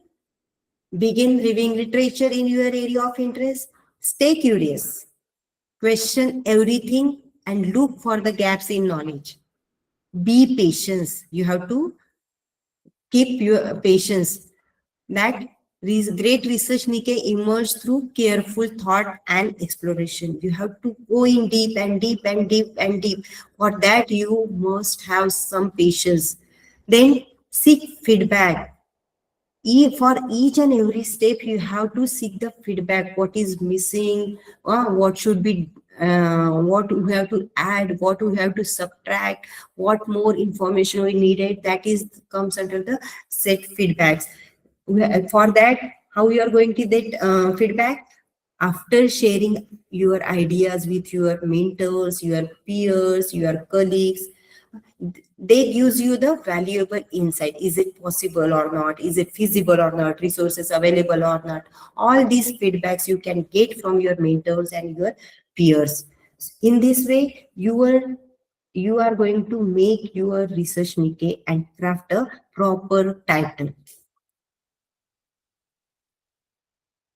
Speaker 2: Begin reviewing literature in your area of interest. Stay curious. Question everything and look for the gaps in knowledge. Be patient. You have to keep your patience. That great research Nike emerge through careful thought and exploration. You have to go in deep and deep and deep and deep. For that, you must have some patience. Then seek feedback. For each and every step, you have to seek the feedback. What is missing? What should be? What we have to add? What we have to subtract? What more information we needed? That is comes under the set feedbacks. For that, how you are going to get feedback? After sharing your ideas with your mentors, your peers, your colleagues, they gives you the valuable insight. Is it possible or not? Is it feasible or not? Resources available or not? All these feedbacks you can get from your mentors and your peers. In this way, you are going to make your research niche and craft a proper title.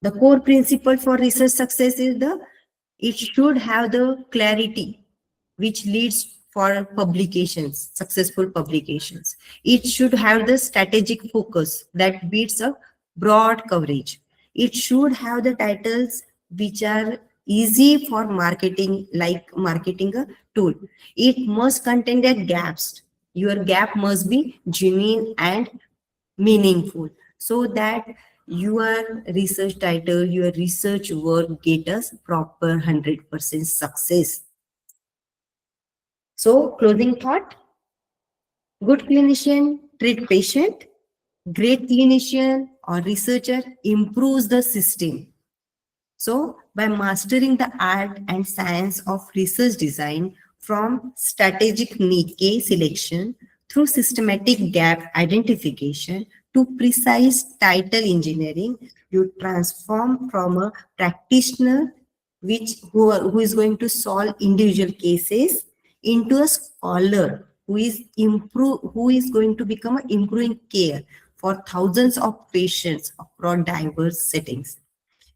Speaker 2: The core principle for research success is the it should have the clarity which leads for publications, successful publications. It should have the strategic focus that beats a broad coverage. It should have the titles which are easy for marketing, like marketing a tool. It must contain the gaps. Your gap must be genuine and meaningful, so that your research title, your research work get us proper 100% success. So closing thought: good clinician treat patient, great clinician or researcher improves the system. So, by mastering the art and science of research design, from strategic niche selection through systematic gap identification to precise title engineering, you transform from a practitioner who is going to solve individual cases into a scholar who is going to become an improving care for thousands of patients across diverse settings.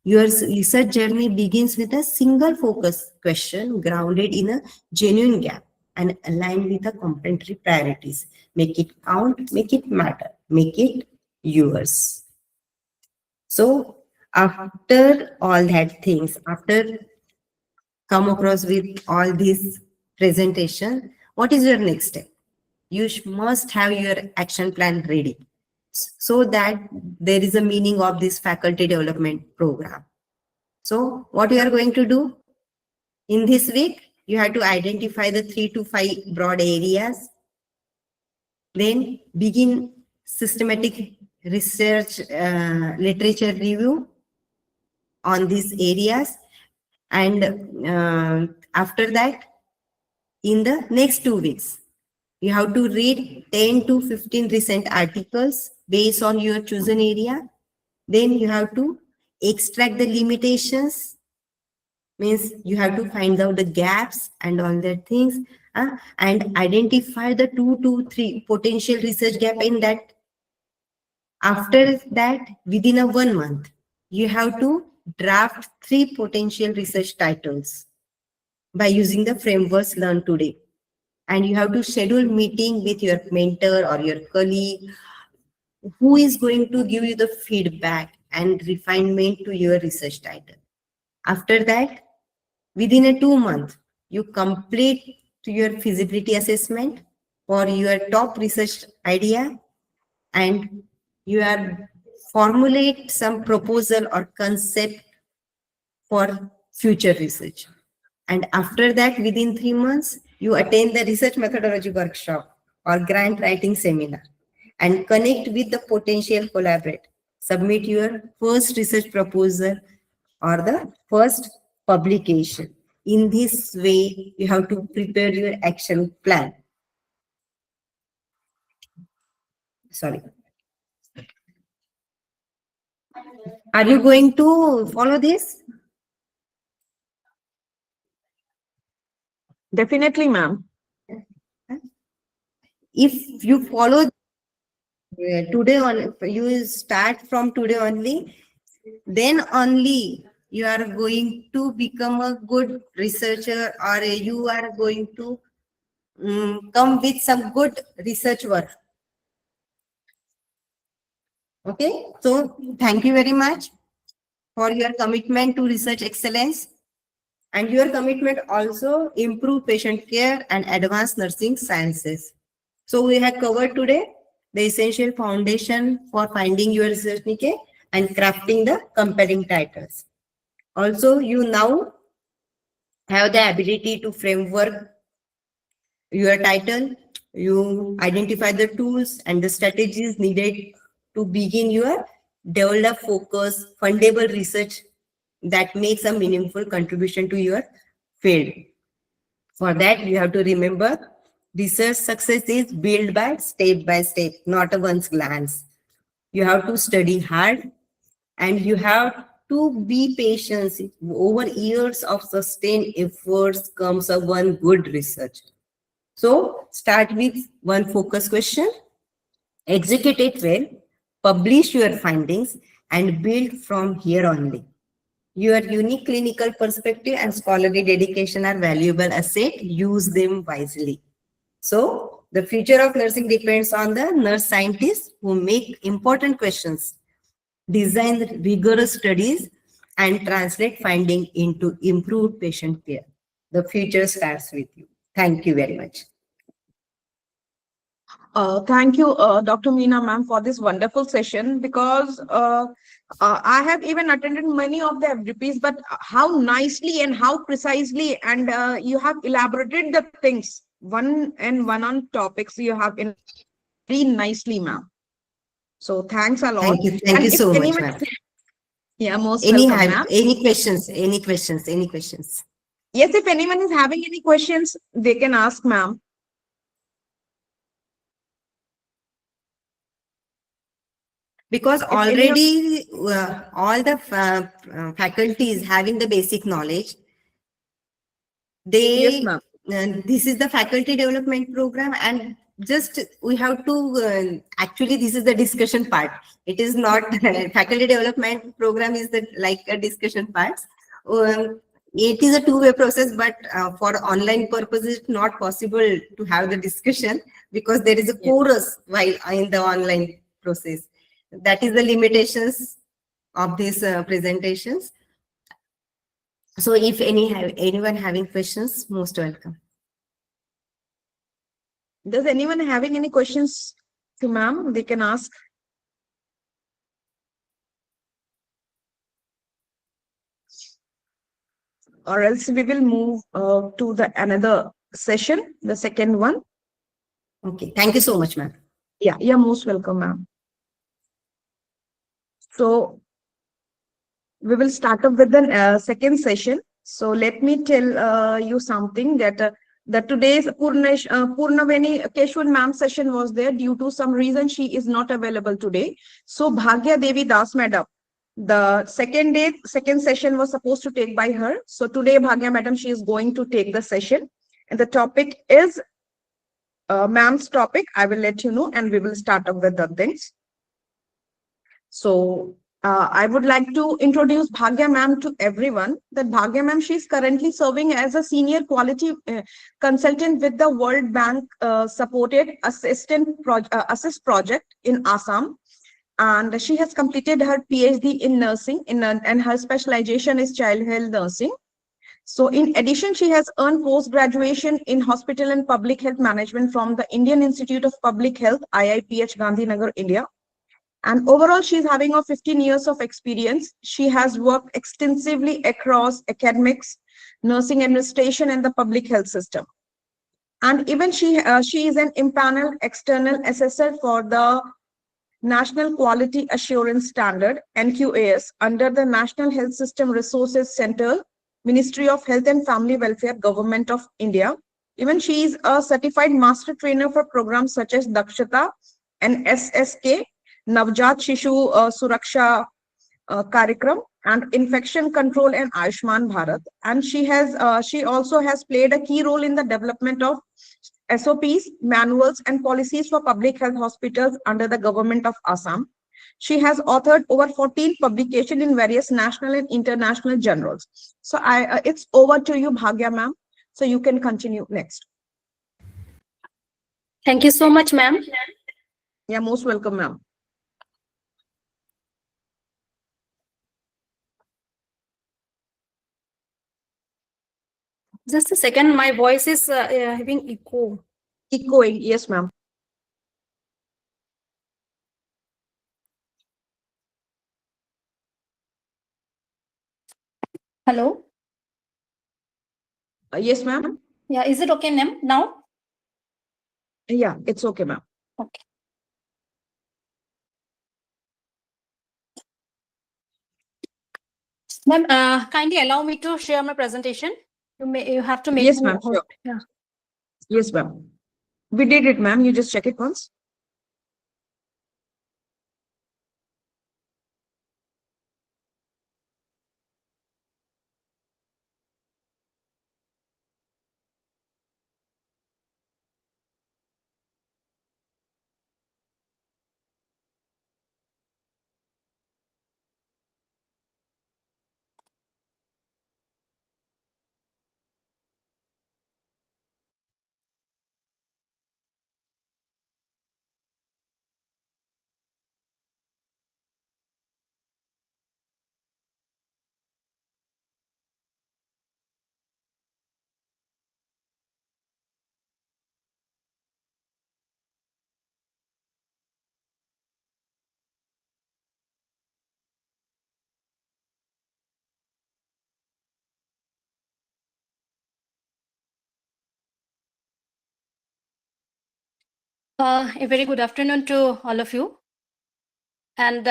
Speaker 2: Your research journey begins with a single focus question grounded in a genuine gap and aligned with the complementary priorities. Make it count, make it matter, make it yours. So after all that things, after come across with all these presentation, what is your next step? You must have your action plan ready so that there is a meaning of this faculty development program. So what you are going to do in this week, you have to identify the 3 to 5 broad areas, then begin systematic research literature review on these areas, and after that, in the next 2 weeks, you have to read 10 to 15 recent articles based on your chosen area. Then you have to extract the limitations, means you have to find out the gaps and all that things, and identify the 2 to 3 potential research gap in that. After that, within a 1 month, you have to draft 3 potential research titles by using the frameworks learned today. And you have to schedule meeting with your mentor or your colleague who is going to give you the feedback and refinement to your research title. After that, within a 2 month, you complete your feasibility assessment for your top research idea, and you are formulate some proposal or concept for future research. And after that, within 3 months, you attend the research methodology workshop or grant writing seminar and connect with the potential collaborate. Submit your first research proposal or the first publication. In this way, you have to prepare your action plan. Sorry. Are you going to follow this?
Speaker 1: Definitely, ma'am.
Speaker 2: If you follow today on, you start from today only, then only you are going to become a good researcher, or you are going to come with some good research work. Okay, so thank you very much for your commitment to research excellence, and your commitment also improve patient care and advance nursing sciences. So we have covered today the essential foundation for finding your research niche and crafting the compelling titles. Also, you now have the ability to framework your title. You identify the tools and the strategies needed to begin your develop focus, fundable research that makes a meaningful contribution to your field. For that, you have to remember Research success is built by step, not a once glance. You have to study hard and you have to be patient. Over years of sustained efforts comes a one good research. So start with one focus question, execute it well, publish your findings, and build from here only. Your unique clinical perspective and scholarly dedication are valuable asset. Use them wisely. So the future of nursing depends on the nurse scientists who make important questions, design rigorous studies, and translate finding into improved patient care. The future starts with you. Thank you very much.
Speaker 1: Thank you, Dr. Meena ma'am, for this wonderful session because I have even attended many of the FDPs, but how nicely and how precisely and you have elaborated the things one and one on topics you have elaborated very nicely, ma'am. So thanks a lot.
Speaker 2: Thank you
Speaker 1: And if
Speaker 2: so much,
Speaker 1: anyone,
Speaker 2: ma'am.
Speaker 1: yeah, most welcome, ma'am.
Speaker 2: Any questions? Any questions?
Speaker 1: Yes, if anyone is having any questions, they can ask, ma'am.
Speaker 2: Because
Speaker 1: If anyone,
Speaker 2: already all the faculties having the basic knowledge,
Speaker 1: yes,
Speaker 2: they
Speaker 1: ma'am.
Speaker 2: this is the faculty development program, and just we have to actually this is the discussion part. It is not faculty development program is the like a discussion part. It is a two-way process, but for online purposes it's not possible to have the discussion because there is a
Speaker 1: Yes.
Speaker 2: chorus while in the online process. That is the limitations of these presentations. So if anyone having questions, most welcome.
Speaker 1: Does anyone having any questions to ma'am? They can ask. Or else we will move to the another session, the second one.
Speaker 2: Okay, thank you so much, ma'am.
Speaker 1: Yeah, you're most welcome, ma'am. So we will start up with the second session. So let me tell you something that today's Purnaveni Keshwar ma'am session was there due to some reason she is not available today. So Bhagya Devi Das madam, the second session was supposed to take by her. So today Bhagya madam, she is going to take the session, and the topic is ma'am's topic. I will let you know, and we will start up with the things. So I would like to introduce Bhagya ma'am to everyone. That Bhagya ma'am, she is currently serving as a senior quality consultant with the World Bank supported assist project in Assam. And she has completed her PhD in nursing and her specialization is child health nursing. So in addition, she has earned post-graduation in hospital and public health management from the Indian Institute of Public Health, IIPH Gandhinagar, India. And overall, she's having a 15 years of experience. She has worked extensively across academics, nursing administration, and the public health system. And even she is an impaneled external assessor for the National Quality Assurance Standard, NQAS, under the National Health System Resources Center, Ministry of Health and Family Welfare, Government of India. Even she is a certified master trainer for programs such as Dakshata and SSK, Navjat Shishu Suraksha Karikram, and Infection Control and Ayushman Bharat. And she also has played a key role in the development of SOPs, manuals, and policies for public health hospitals under the government of Assam. She has authored over 14 publications in various national and international journals. So it's over to you, Bhagya ma'am. So you can continue next.
Speaker 3: Thank you so much, ma'am.
Speaker 1: Yeah, most welcome, ma'am.
Speaker 3: Just a second, my voice is having echo.
Speaker 1: Echoing, yes, ma'am.
Speaker 3: Hello?
Speaker 1: Yes, ma'am.
Speaker 3: Yeah, is it okay, ma'am, now?
Speaker 1: Yeah, it's okay, ma'am.
Speaker 3: Okay. Ma'am, kindly allow me to share my presentation. You have to make
Speaker 1: Yes,
Speaker 3: me
Speaker 1: ma'am, sure.
Speaker 3: Yeah.
Speaker 1: Yes, ma'am. We did it, ma'am. You just check it once.
Speaker 3: A very good afternoon to all of you. And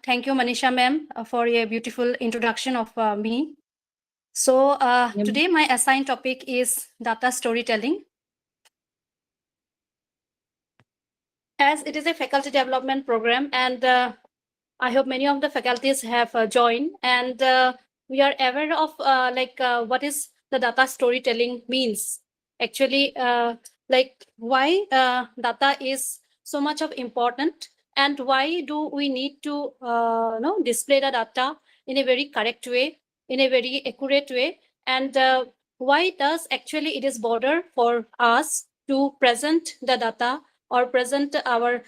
Speaker 3: thank you, Manisha ma'am, for a beautiful introduction of me. So today my assigned topic is data storytelling. As it is a faculty development program, and I hope many of the faculties have joined, and we are aware of what is the data storytelling means. Actually, like why data is so much of important, and why do we need to display the data in a very correct way, in a very accurate way, and why does actually it is border for us to present the data or present our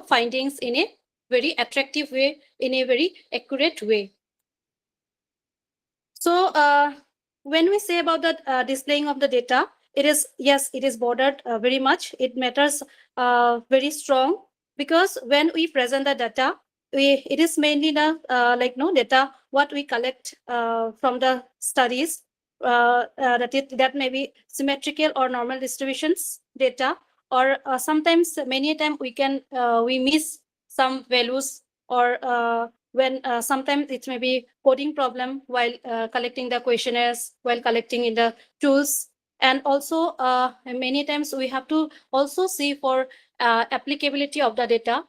Speaker 3: findings in a very attractive way, in a very accurate way. So when we say about the displaying of the data, it is, yes, it is bordered very much. It matters very strong, because when we present the data, it is mainly the data what we collect from the studies, that may be symmetrical or normal distributions data, or sometimes many times we miss some values, or when sometimes it may be coding problem while collecting the questionnaires, while collecting in the tools. And also many times we have to also see for applicability of the data.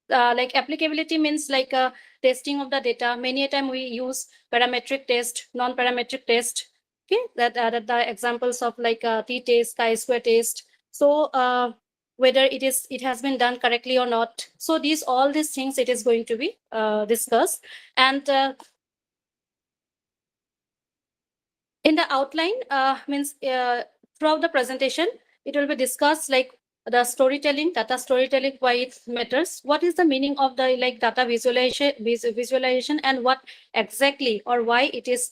Speaker 3: Like applicability means like testing of the data. Many a time we use parametric test, non-parametric test. Okay, that the examples of like t-test, chi-square test. So whether it has been done correctly or not. So all these things it is going to be discussed. And in the outline means throughout the presentation, it will be discussed like the storytelling, data storytelling, why it matters, what is the meaning of the like data visualization, and what exactly or why it is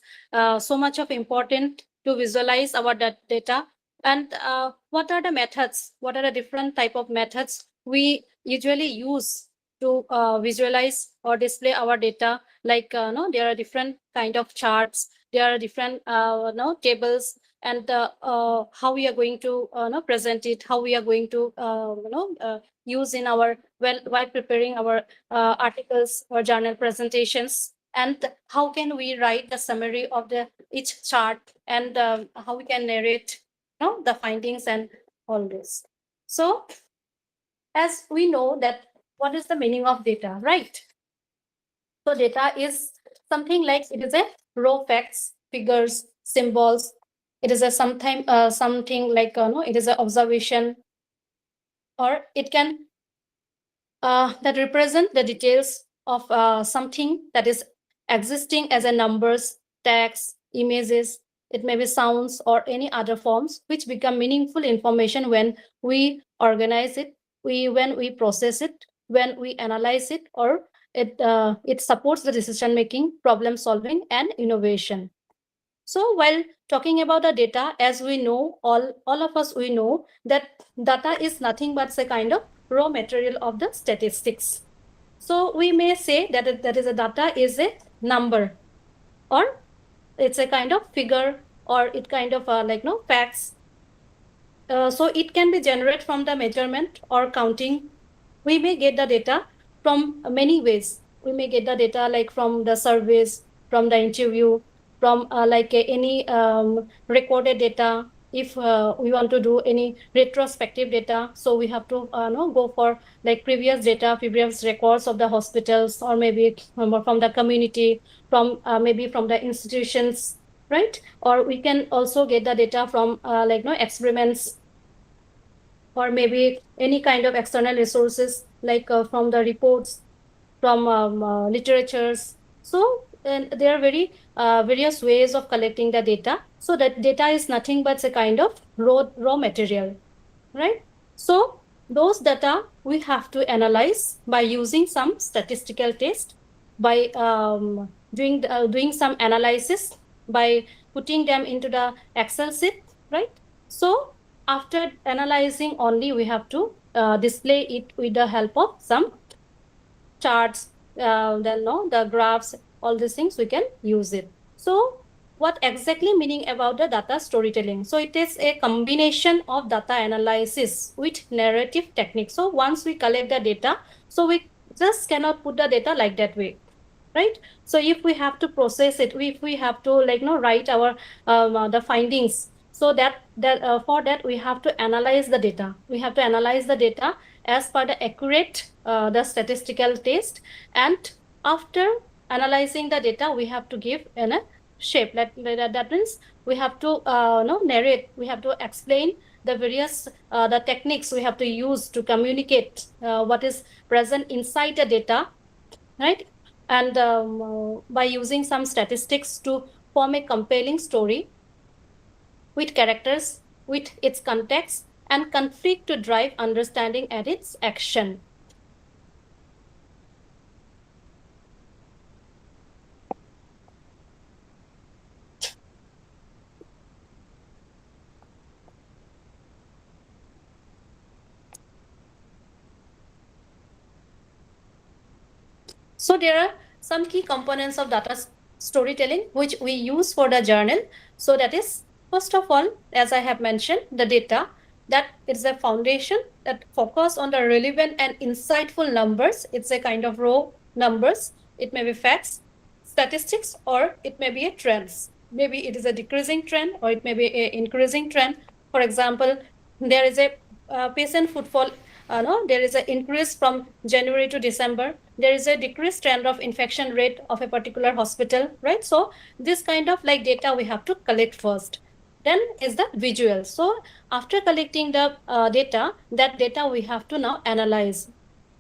Speaker 3: so much of important to visualize our data, and what are the methods, what are the different type of methods we usually use to visualize or display our data. Like there are different kind of charts, there are different tables, and how we are going to present it, how we are going to use in our while preparing our articles or journal presentations, and how can we write the summary of the each chart, and how we can narrate the findings and all this. So as we know that what is the meaning of data, right? So data is something like it is a raw facts, figures, symbols. It is a something like it is an observation, or it can that represent the details of something that is existing as a numbers, text, images. It may be sounds or any other forms which become meaningful information when we organize it, when we process it, when we analyze it, or it supports the decision making, problem solving, and innovation. So while talking about the data, as we know, all of us, we know that data is nothing but a kind of raw material of the statistics. So we may say that that is a data is a number, or it's a kind of figure, or it kind of facts. So it can be generated from the measurement or counting. We may get the data from many ways. We may get the data like from the surveys, from the interview, from any recorded data, if we want to do any retrospective data, so we have to go for like previous data, previous records of the hospitals, or maybe from the community, from maybe from the institutions, right? Or we can also get the data from like experiments, or maybe any kind of external resources, like from the reports, from literatures. So, and there are very various ways of collecting the data. So that data is nothing but a kind of raw material, right? So those data we have to analyze by using some statistical test, by doing some analysis, by putting them into the Excel sheet, right? So after analyzing only, we have to display it with the help of some charts, then no, the graphs, all these things we can use it. So what exactly meaning about the data storytelling? So it is a combination of data analysis with narrative techniques. So once we collect the data, so we just cannot put the data like that way, right? So if we have to process it, if we have to like write our the findings, so that for that we have to analyze the data. We have to analyze the data as per the accurate the statistical test, and after analyzing the data, we have to give in a shape. That means we have to narrate, we have to explain the various the techniques we have to use to communicate what is present inside the data, right? And by using some statistics to form a compelling story with characters, with its context and conflict to drive understanding and its action. So there are some key components of data storytelling which we use for the journal. So that is, first of all, as I have mentioned, the data, that is a foundation that focus on the relevant and insightful numbers. It's a kind of raw numbers. It may be facts, statistics, or it may be a trends. Maybe it is a decreasing trend, or it may be an increasing trend. For example, there is a patient footfall. No, there is an increase from January to December. There is a decreased trend of infection rate of a particular hospital, right? So this kind of like data we have to collect first. Then is the visual. So after collecting the data, that data we have to now analyze.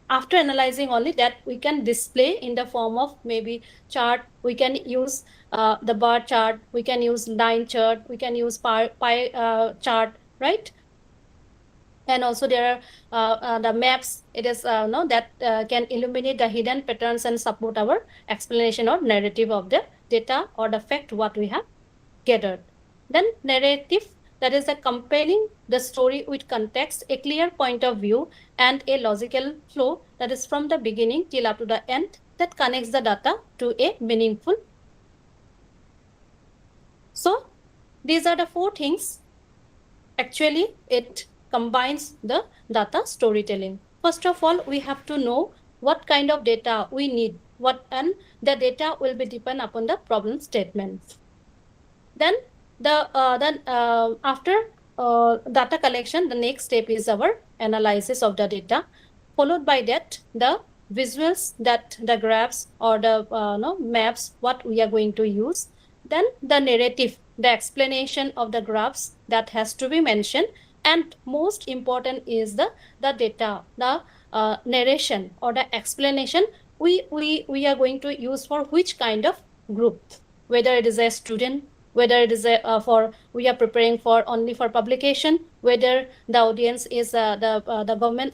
Speaker 3: After analyzing only, that we can display in the form of maybe chart. We can use the bar chart, we can use line chart, we can use pie chart, right? And also there are the maps. It is no, that can illuminate the hidden patterns and support our explanation or narrative of the data or the fact what we have gathered. Then narrative, that is a compelling the story with context, a clear point of view, and a logical flow, that is from the beginning till up to the end, that connects the data to a meaningful. So these are the four things. Actually, it combines the data storytelling. First of all, we have to know what kind of data we need, and the data will be depend upon the problem statements. Then after data collection, the next step is our analysis of the data, followed by that the visuals, that the graphs or the maps what we are going to use. Then the narrative, the explanation of the graphs that has to be mentioned, and most important is the data, the narration or the explanation we are going to use for which kind of group, whether it is a student, whether it is a for we are preparing for only for publication, whether the audience is the government,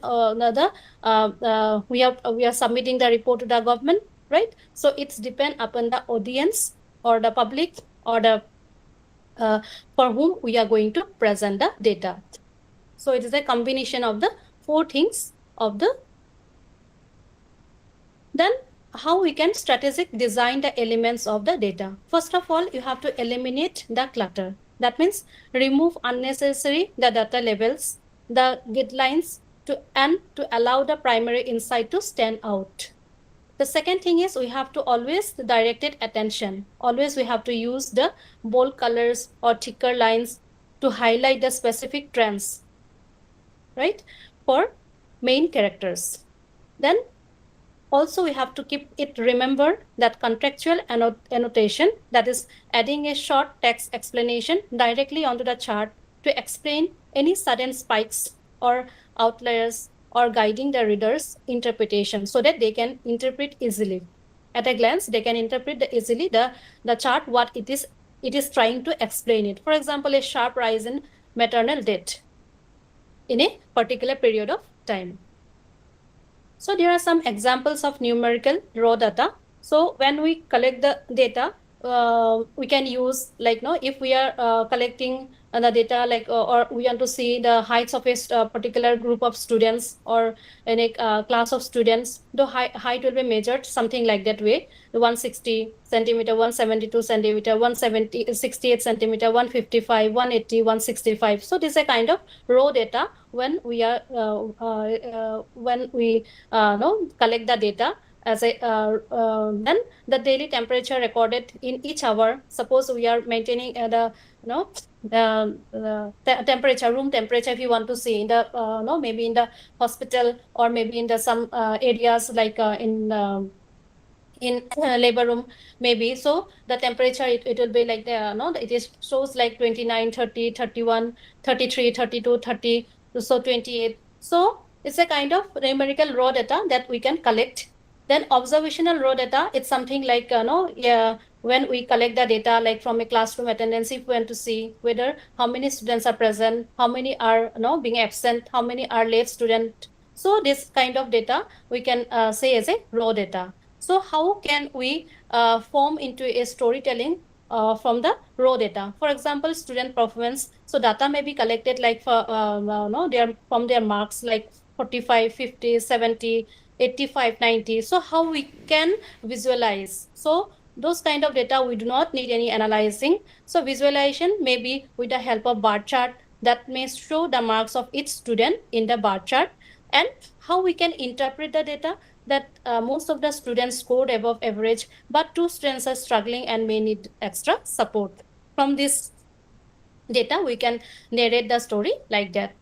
Speaker 3: we are submitting the report to the government, right? So it's depend upon the audience or the public or the for whom we are going to present the data. So it is a combination of the four things of the. Then how we can strategic design the elements of the data. First of all, you have to eliminate the clutter. That means remove unnecessary the data labels, the guidelines, and to allow the primary insight to stand out. The second thing is we have to always directed attention. Always we have to use the bold colors or thicker lines to highlight the specific trends, right, for main characters. Then also we have to keep it remember that contextual annotation, that is adding a short text explanation directly onto the chart to explain any sudden spikes or outliers or guiding the reader's interpretation so that they can interpret easily. At a glance, they can interpret easily the chart, what it is trying to explain it. For example, a sharp rise in maternal death in a particular period of time. So there are some examples of numerical raw data. So when we collect the data, we can use like no, if we are collecting the data like or we want to see the heights of a particular group of students or in a class of students, the height will be measured something like that way: 160 centimeter, 172 centimeter, 168 centimeter, 155, 180, 165. So this is a kind of raw data when we are when we collect the data as a then the daily temperature recorded in each hour. Suppose we are maintaining the temperature, room temperature, if you want to see in the maybe in the hospital or maybe in the some areas like in labor room maybe. So the temperature, it will be like the it is shows like 29, 30, 31, 33, 32, 30, so 28. So it's a kind of numerical raw data that we can collect. Then observational raw data, it's something like when we collect the data like from a classroom attendance, if we want to see whether how many students are present, how many are being absent, how many are late student. So this kind of data we can say as a raw data. So how can we form into a storytelling from the raw data? For example, student performance. So data may be collected like for from their marks like 45, 50, 70, 85, 90. So how we can visualize? So those kind of data we do not need any analyzing. So visualization may be with the help of bar chart that may show the marks of each student in the bar chart. And how we can interpret the data, that most of the students scored above average, but 2 students are struggling and may need extra support. From this data, we can narrate the story like that.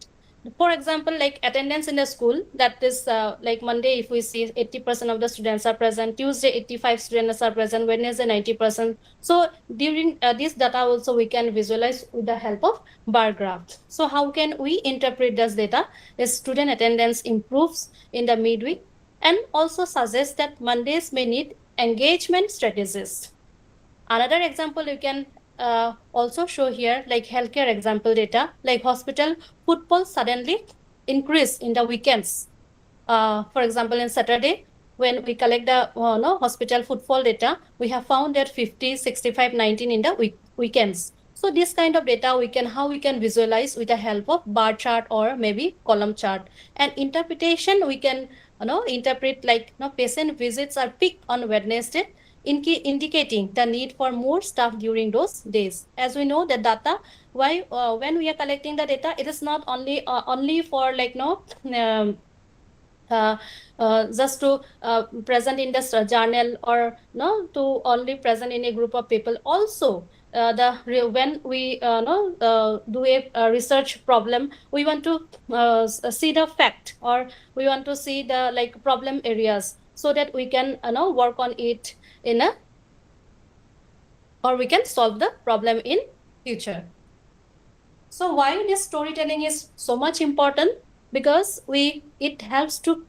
Speaker 3: For example, like attendance in the school, that is like Monday, if we see 80% of the students are present, Tuesday 85 students are present, Wednesday 90%. So during this data also we can visualize with the help of bar graph. So how can we interpret this data? Is student attendance improves in the midweek, and also suggests that Mondays may need engagement strategies. Another example you can also show here, like healthcare example data, like hospital footfall suddenly increase in the weekends. For example, in Saturday, when we collect the hospital footfall data, we have found that 50, 65, 19 in the weekends. So this kind of data how we can visualize with the help of bar chart or maybe column chart. And interpretation, we can interpret like patient visits are peaked on Wednesday, indicating the need for more staff during those days. As we know, the data, why when we are collecting the data, it is not only for like just to present in the journal or to only present in a group of people. Also when we do a research problem, we want to see the fact, or we want to see the like problem areas, so that we can work on it in a, or we can solve the problem in future. So why this storytelling is so much important? Because it helps to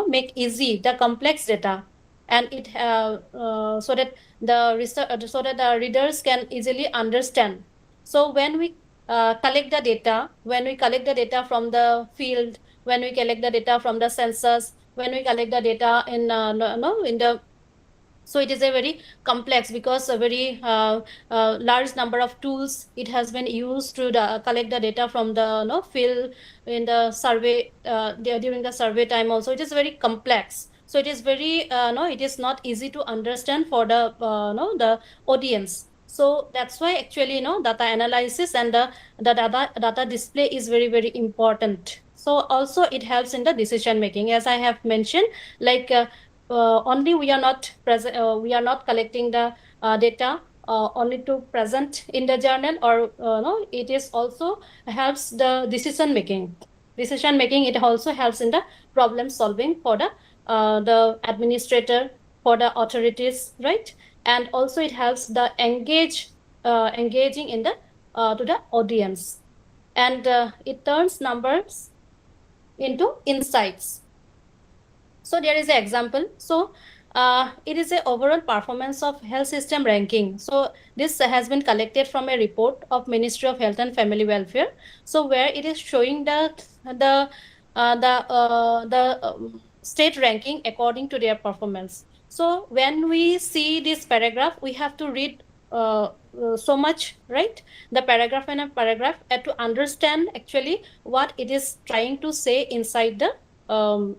Speaker 3: make easy the complex data, and it so that the readers can easily understand. So when we collect the data, from the field, when we collect the data from the census, when we collect the data in in the, so it is a very complex, because a very large number of tools it has been used to collect the data from the field in the survey during the survey time. Also, it is very complex. So it is very it is not easy to understand for the the audience. So that's why actually data analysis and the data display is very, very important. So also it helps in the decision making, as I have mentioned, like only we are not present, we are not collecting the data only to present in the journal, or no, it is also helps the decision making. It also helps in the problem solving for the administrator, for the authorities, right? And also it helps the engaging in the to the audience, and it turns numbers into insights. So there is an example. So it is a overall performance of health system ranking. So this has been collected from a report of Ministry of Health and Family Welfare. So where it is showing the state ranking according to their performance. So when we see this paragraph, we have to read so much, right? The paragraph and a paragraph to understand actually what it is trying to say inside the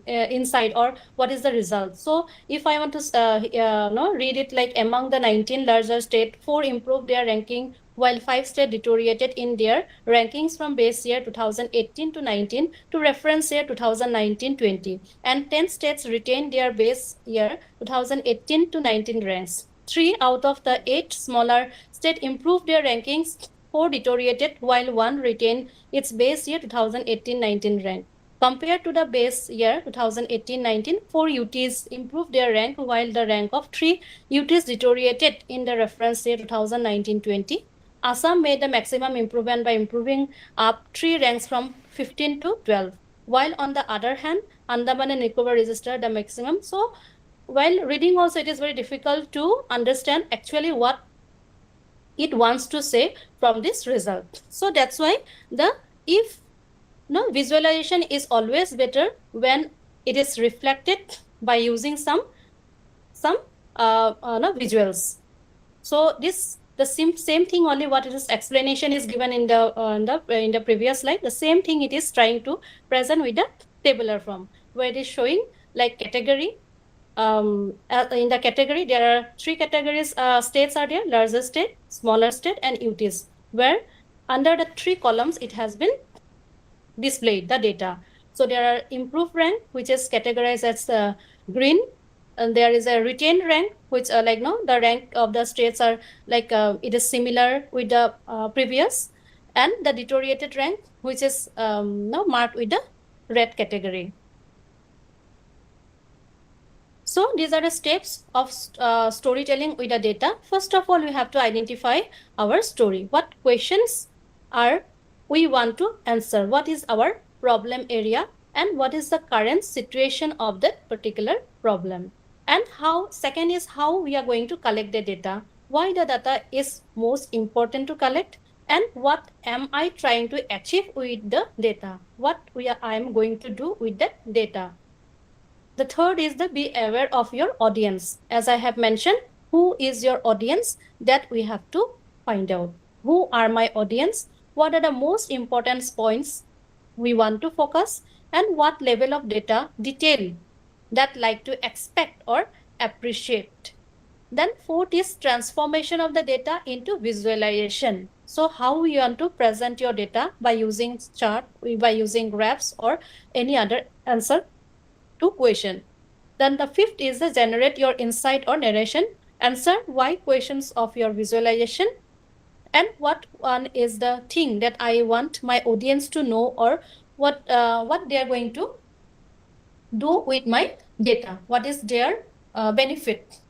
Speaker 3: inside, or what is the result. So if I want to no, read it like among the 19 larger states, 4 improved their ranking while 5 states deteriorated in their rankings from base year 2018 to 19 to reference year 2019-20, and 10 states retained their base year 2018 to 19 ranks. 3 out of the 8 smaller states improved their rankings, 4 deteriorated, while 1 retained its base year 2018-19 rank. Compared to the base year 2018-19, 4 UTs improved their rank while the rank of 3 UTs deteriorated in the reference year 2019-20. Assam made the maximum improvement by improving up 3 ranks from 15 to 12. While on the other hand, Andaman and Nicobar registered the maximum. So while reading also, it is very difficult to understand actually what it wants to say from this result. So that's why if no, visualization is always better when it is reflected by using some no, visuals. So the same thing, only what it is explanation is given in the previous slide. The same thing it is trying to present with the tabular form, where it is showing like category. In the category, there are 3 categories. States are there: larger state, smaller state, and UTs. Where under the 3 columns, it has been displayed the data. So there are improved rank, which is categorized as green, and there is a retained rank, which like no, the rank of the states are like it is similar with the previous, and the deteriorated rank, which is no, marked with the red category. So these are the steps of storytelling with the data. First of all, we have to identify our story. What questions are we want to answer? What is our problem area, and what is the current situation of that particular problem? And second is how we are going to collect the data. Why the data is most important to collect, and what am I trying to achieve with the data? What I am going to do with that data? The third is the be aware of your audience. As I have mentioned, who is your audience? That we have to find out. Who are my audience? What are the most important points we want to focus? And what level of detail that like to expect or appreciate? Then fourth is transformation of the data into visualization. So how you want to present your data by using chart, by using graphs, or any other answer to question. Then the fifth is the generate your insight or narration. Answer why questions of your visualization, and what one is the thing that I want my audience to know, or what they are going to do with my data. What is their benefit?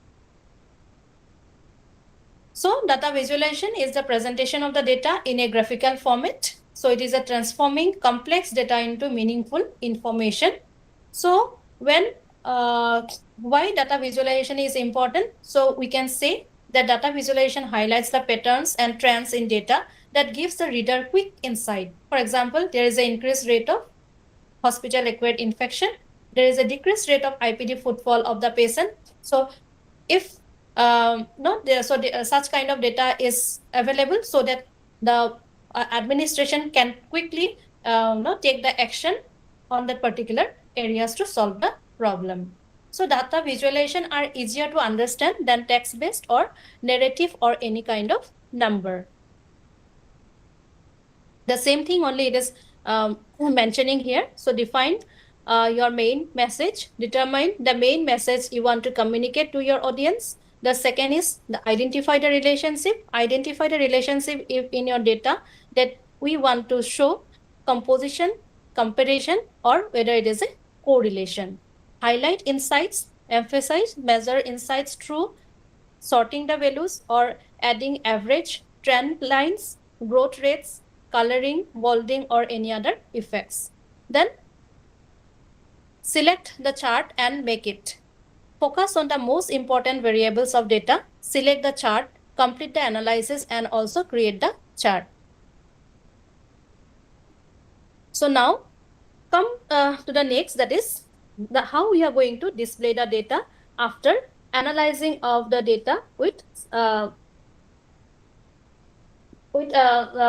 Speaker 3: So data visualization is the presentation of the data in a graphical format. So it is a transforming complex data into meaningful information. So when why data visualization is important? So we can say that data visualization highlights the patterns and trends in data that gives the reader quick insight. For example, there is an increased rate of hospital-acquired infection. There is a decreased rate of IPD footfall of the patient. So if such kind of data is available, so that the administration can quickly take the action on that particular areas to solve the problem. So data visualization are easier to understand than text-based or narrative or any kind of number. The same thing, only it is mentioning here. So define your main message, determine the main message you want to communicate to your audience, The second is the identify the relationship. Identify the relationship if in your data that we want to show composition, comparison, or whether it is a correlation. Highlight insights, emphasize, measure insights through sorting the values or adding average, trend lines, growth rates, coloring, bolding, or any other effects. Then select the chart and make it. Focus on the most important variables of data, select the chart, complete the analysis, and also create the chart. So now come to the next, that is how we are going to display the data after analyzing of the data with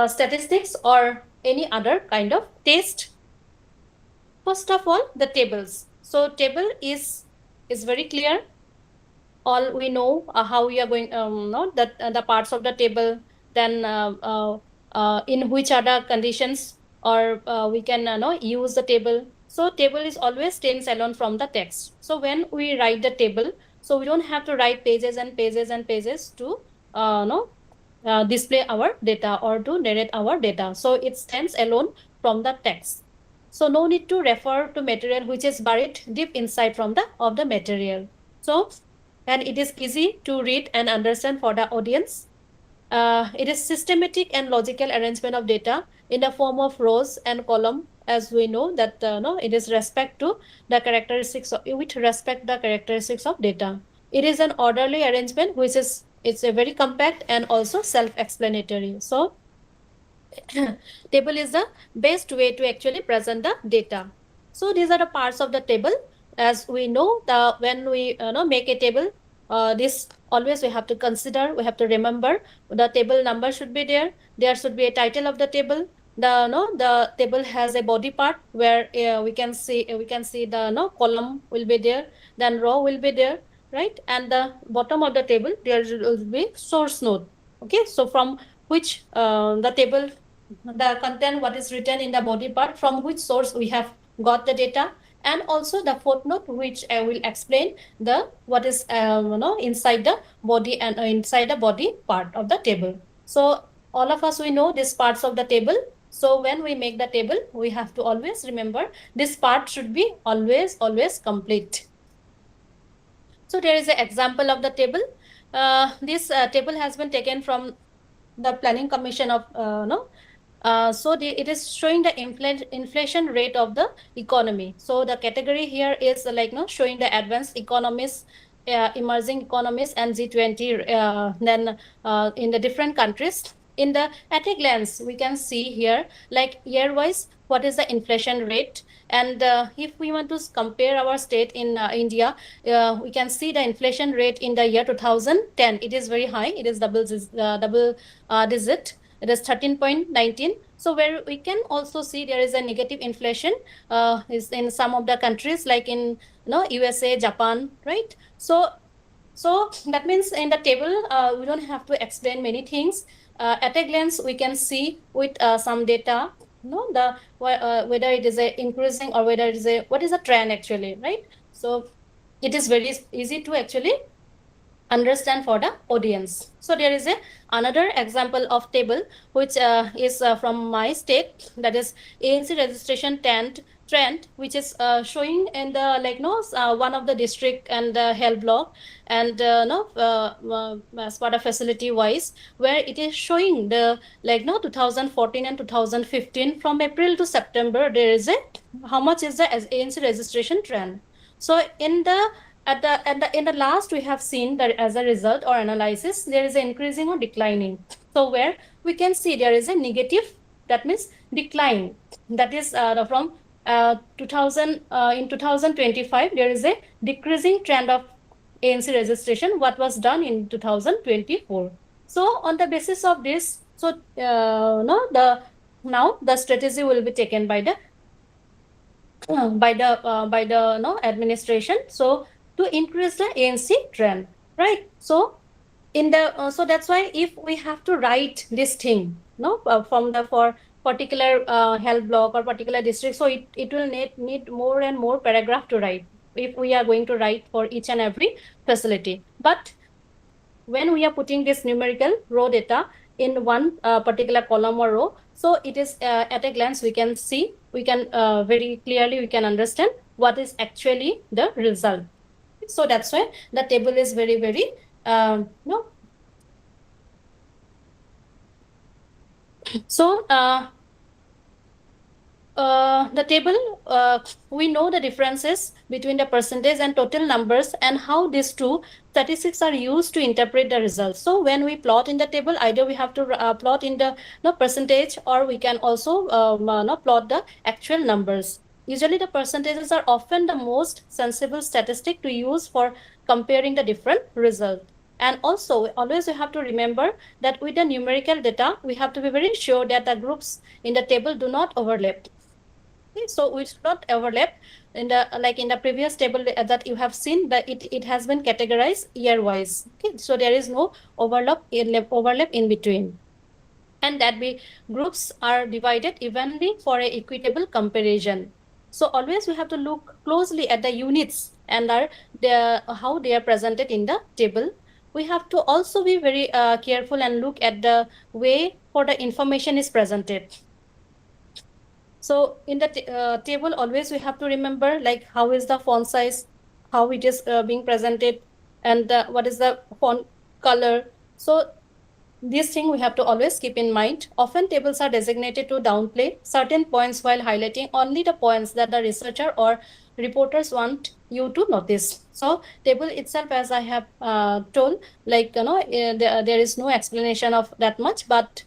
Speaker 3: statistics or any other kind of test. First of all, the tables. So table is very clear. All we know how we are going know that the parts of the table, then in which other conditions or we can know use the table. So table is always stands alone from the text. So when we write the table, so we don't have to write pages and pages and pages to know display our data or to narrate our data. So it stands alone from the text. So no need to refer to material which is buried deep inside from the of the material. So and it is easy to read and understand for the audience. It is systematic and logical arrangement of data in the form of rows and column, as we know that no, it is respect to the characteristics of, with respect the characteristics of data. It is an orderly arrangement which is it's a very compact and also self-explanatory. So table is the best way to actually present the data. So these are the parts of the table. As we know, the when we make a table, this always we have to consider, we have to remember the table number should be there. There should be a title of the table. The table has a body part where we can see the column will be there, then row will be there, right? And the bottom of the table there will be source node. Okay, so from which the table, the content what is written in the body part, from which source we have got the data, and also the footnote which I will explain the what is inside the body and inside the body part of the table. So all of us we know these parts of the table. So when we make the table, we have to always remember this part should be always complete. So there is an example of the table. This table has been taken from the Planning Commission of so it is showing the inflation rate of the economy. So the category here is like showing the advanced economies, emerging economies, and G20. Then in the different countries, in the at a glance we can see here like year wise what is the inflation rate. And if we want to compare our state in India, we can see the inflation rate in the year 2010. It is very high. It is double digit. It is 13.19. So where we can also see there is a negative inflation is in some of the countries like in USA, Japan, right? So that means in the table we don't have to explain many things. At a glance we can see with some data the whether it is a increasing or whether it is a what is the trend actually, right? So it is very easy to actually understand for the audience. So there is another example of table which is from my state, that is ANC registration trend, which is showing in the one of the district and the health block, and as part of facility wise, where it is showing the 2014 and 2015 from April to September there is a how much is the ANC registration trend. So in the in the last we have seen that as a result or analysis there is an increasing or declining. So where we can see there is a negative, that means decline, that is from 2000 in 2025 there is a decreasing trend of ANC registration what was done in 2024. So on the basis of this, so no the now the strategy will be taken by the administration, so to increase the ANC trend, right? So in the so that's why if we have to write this thing from the for particular health block or particular district, so it will need more and more paragraph to write if we are going to write for each and every facility. But when we are putting this numerical raw data in one particular column or row, so it is at a glance we can see, we can very clearly we can understand what is actually the result. So that's why the table is very, very no. So the table, we know the differences between the percentage and total numbers and how these two statistics are used to interpret the results. So when we plot in the table, either we have to plot in the percentage, or we can also plot the actual numbers. Usually the percentages are often the most sensible statistic to use for comparing the different results. And also always we have to remember that with the numerical data, we have to be very sure that the groups in the table do not overlap. Okay, so we should not overlap in the like in the previous table that you have seen, that it has been categorized year wise. Okay, so there is no overlap in between, and that we groups are divided evenly for a equitable comparison. So always we have to look closely at the units and how they are presented in the table. We have to also be very careful and look at the way for the information is presented. So in the table, always we have to remember like how is the font size, how it is being presented, and what is the font color. So this thing we have to always keep in mind. Often tables are designated to downplay certain points while highlighting only the points that the researcher or reporters want you to notice. So table itself, as I have told, like there is no explanation of that much, but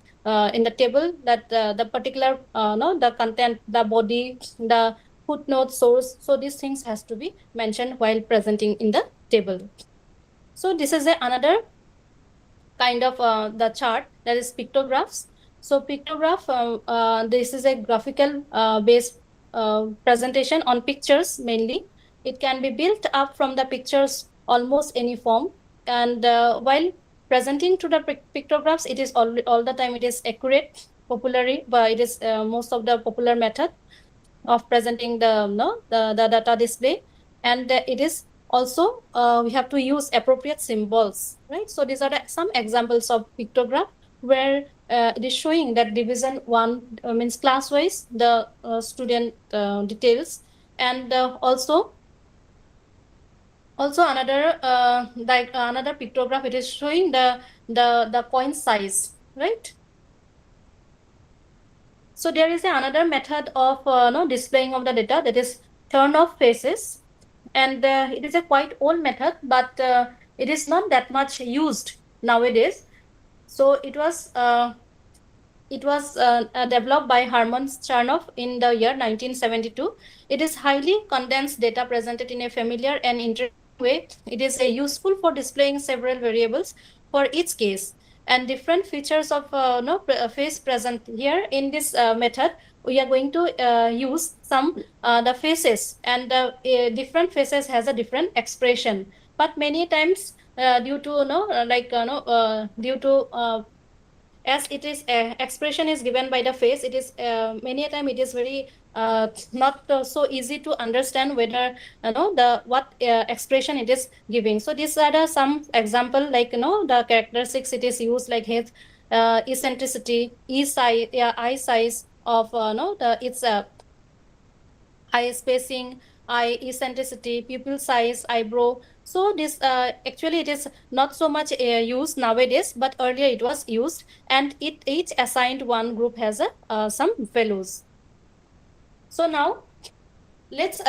Speaker 3: in the table that the particular no the content, the body, the footnote, source, so these things has to be mentioned while presenting in the table. So this is another kind of the chart, that is pictographs. So pictograph, this is a graphical based presentation on pictures mainly. It can be built up from the pictures almost any form, and while presenting to the pictographs, it is all the time it is accurate, popularly, but it is most of the popular method of presenting the the data display. And it is also we have to use appropriate symbols, right? So these are some examples of pictograph where it is showing that division 1 means class wise the student details. And also another like another pictograph, it is showing the coin size, right? So there is another method of displaying of the data, that is turn off faces. And it is a quite old method, but it is not that much used nowadays. So it was developed by Herman Chernoff in the year 1972. It is highly condensed data presented in a familiar and interesting way. It is useful for displaying several variables for each case, and different features of face present here in this method. We are going to use some the faces, and different faces has a different expression. But many times due to due to as it is expression is given by the face, it is many a time it is very not so easy to understand whether the what expression it is giving. So these are the some example, like the characteristics it is used, like his eccentricity, size, eye size of no the its eye spacing, eye eccentricity, pupil size, eyebrow. So this actually it is not so much used nowadays, but earlier it was used, and it each assigned one group has a some values. So now let's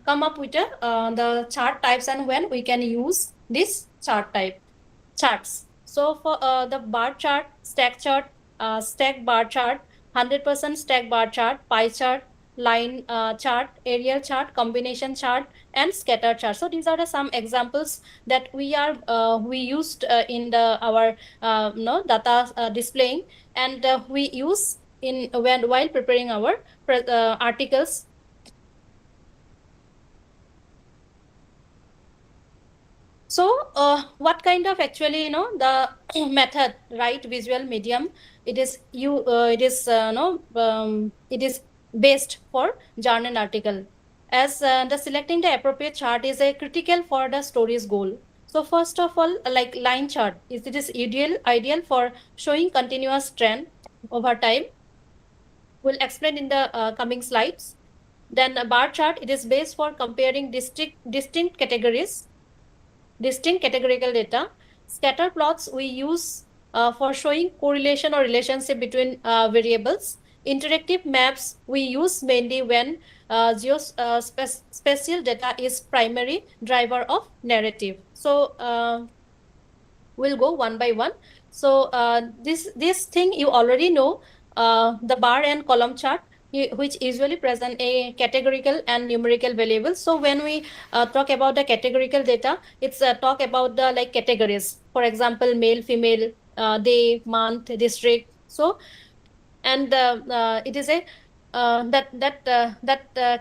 Speaker 3: come up with the chart types and when we can use this chart type charts. So for the bar chart, stack bar chart, 100% stack bar chart, pie chart, line chart, aerial chart, combination chart, and scatter chart. So these are the some examples that we used in our data displaying, and we use in while preparing our articles. So what kind of actually the method, right? Visual medium, it is it is based for journal article, as the selecting the appropriate chart is a critical for the story's goal. So first of all, like line chart, it is ideal for showing continuous trend over time. We'll explain in the coming slides. Then a bar chart, it is based for comparing distinct categories, distinct categorical data. Scatter plots we use for showing correlation or relationship between variables. Interactive maps we use mainly when geospatial data is primary driver of narrative. So we'll go one by one. So this thing you already know, the bar and column chart, which usually present a categorical and numerical variables. So when we talk about the categorical data, it's talk about the like categories. For example, male, female, day, month, district. So and it is a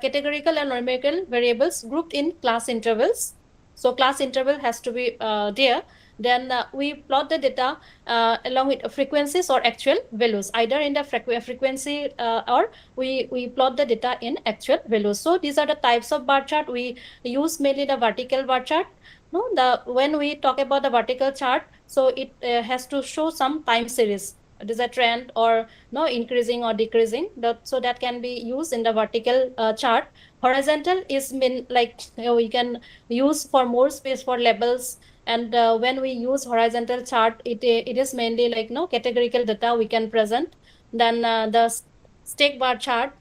Speaker 3: categorical and numerical variables grouped in class intervals. So class interval has to be there. Then we plot the data along with frequencies or actual values, either in the frequency or we plot the data in actual values. So these are the types of bar chart. We use mainly the vertical bar chart. No, when we talk about the vertical chart, so it has to show some time series. It is a trend or no increasing or decreasing. So that can be used in the vertical chart. Horizontal is mean like we can use for more space for labels. And when we use horizontal chart, it is mainly like no categorical data we can present. Then the stack bar chart,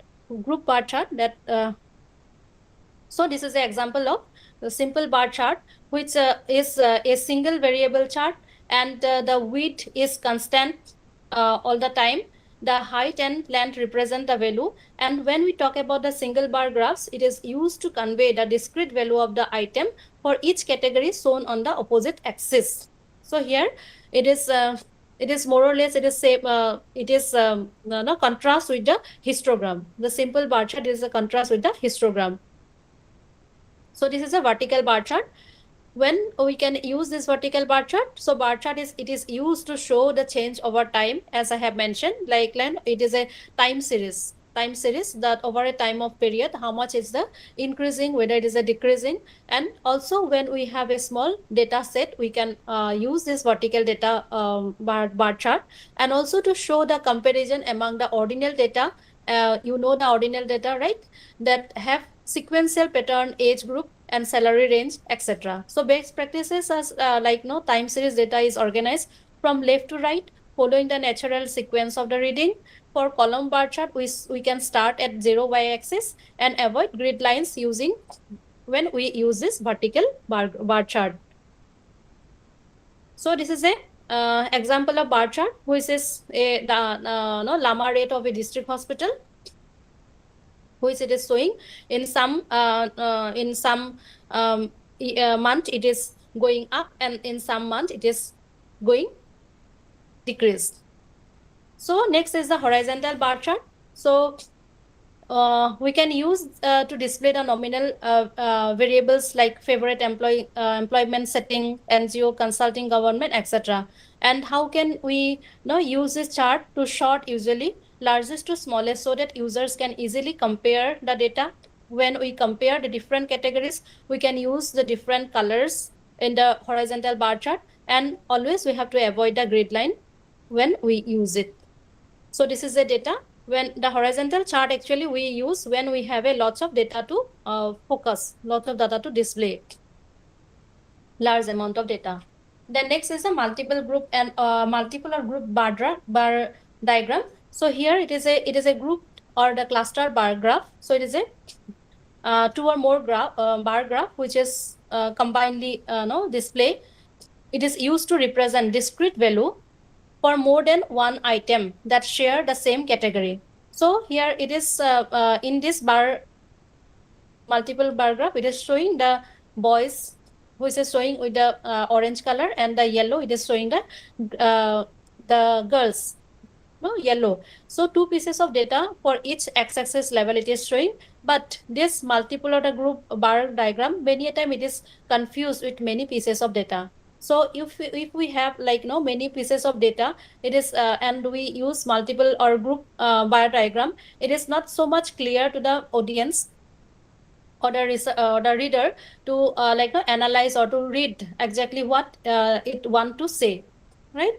Speaker 3: group bar chart, that so this is an example of the simple bar chart, which is a single variable chart, and the width is constant all the time. The height and length represent the value. And when we talk about the single bar graphs, it is used to convey the discrete value of the item for each category shown on the opposite axis. So here it is more or less, it is same, it is no contrast with the histogram. The simple bar chart is a contrast with the histogram. So this is a vertical bar chart. When we can use this vertical bar chart, so bar chart is used to show the change over time, as I have mentioned. Like it is a time series that over a time of period, how much is the increasing, whether it is a decreasing. And also when we have a small data set, we can use this vertical data bar chart, and also to show the comparison among the ordinal data. You know the ordinal data, right, that have sequential pattern, age group, and salary range, etc. So best practices as like no time series data is organized from left to right, following the natural sequence of the reading. For column bar chart, we can start at 0 y-axis and avoid grid lines using when we use this vertical bar chart. So this is a example of bar chart, which is a no Lama rate of a district hospital, which it is showing in some month it is going up, and in some month it is going decreased. So next is the horizontal bar chart. So we can use to display the nominal variables like favorite employment setting, NGO, consulting, government, etc. And how can we use this chart to sort usually largest to smallest, so that users can easily compare the data. When we compare the different categories, we can use the different colors in the horizontal bar chart, and always we have to avoid the grid line when we use it. So this is the data. When the horizontal chart actually we use when we have a lots of data to focus, lots of data to display, large amount of data. Then next is a multiple group and multiple or group bar diagram. So here it is a group or the cluster bar graph. So it is a 2 or more bar graph, which is combinedly display. It is used to represent discrete value for more than one item that share the same category. So here it is in this multiple bar graph, it is showing the boys, which is showing with the orange color, and the yellow, it is showing the girls, yellow. So 2 pieces of data for each x-axis level it is showing. But this multiple or the group bar diagram, many a time it is confused with many pieces of data. So if we have like many pieces of data, it is and we use multiple or group bar diagram, it is not so much clear to the audience the reader to like analyze or to read exactly what it want to say, right?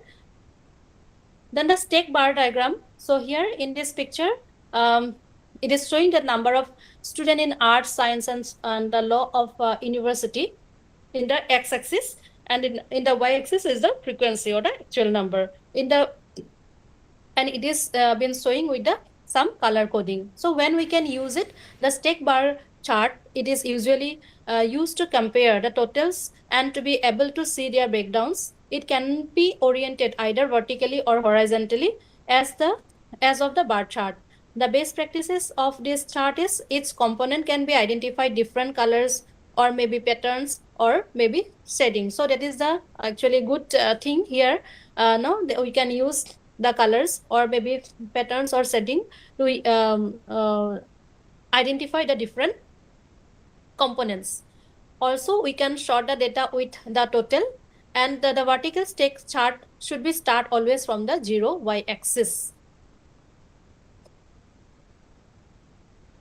Speaker 3: Then the stack bar diagram. So here in this picture, it is showing the number of student in arts, science, and the law of university in the x-axis, and in the y-axis is the frequency or the actual number. And it is been showing with the some color coding. So when we can use it, the stack bar chart, it is usually used to compare the totals and to be able to see their breakdowns. It can be oriented either vertically or horizontally as of the bar chart. The best practices of this chart is its component can be identified different colors or maybe patterns or maybe shading. So that is the actually good thing here. No, we can use the colors or maybe patterns or setting to identify the different components. Also, we can sort the data with the total, and the vertical stack chart should be start always from the 0 y-axis.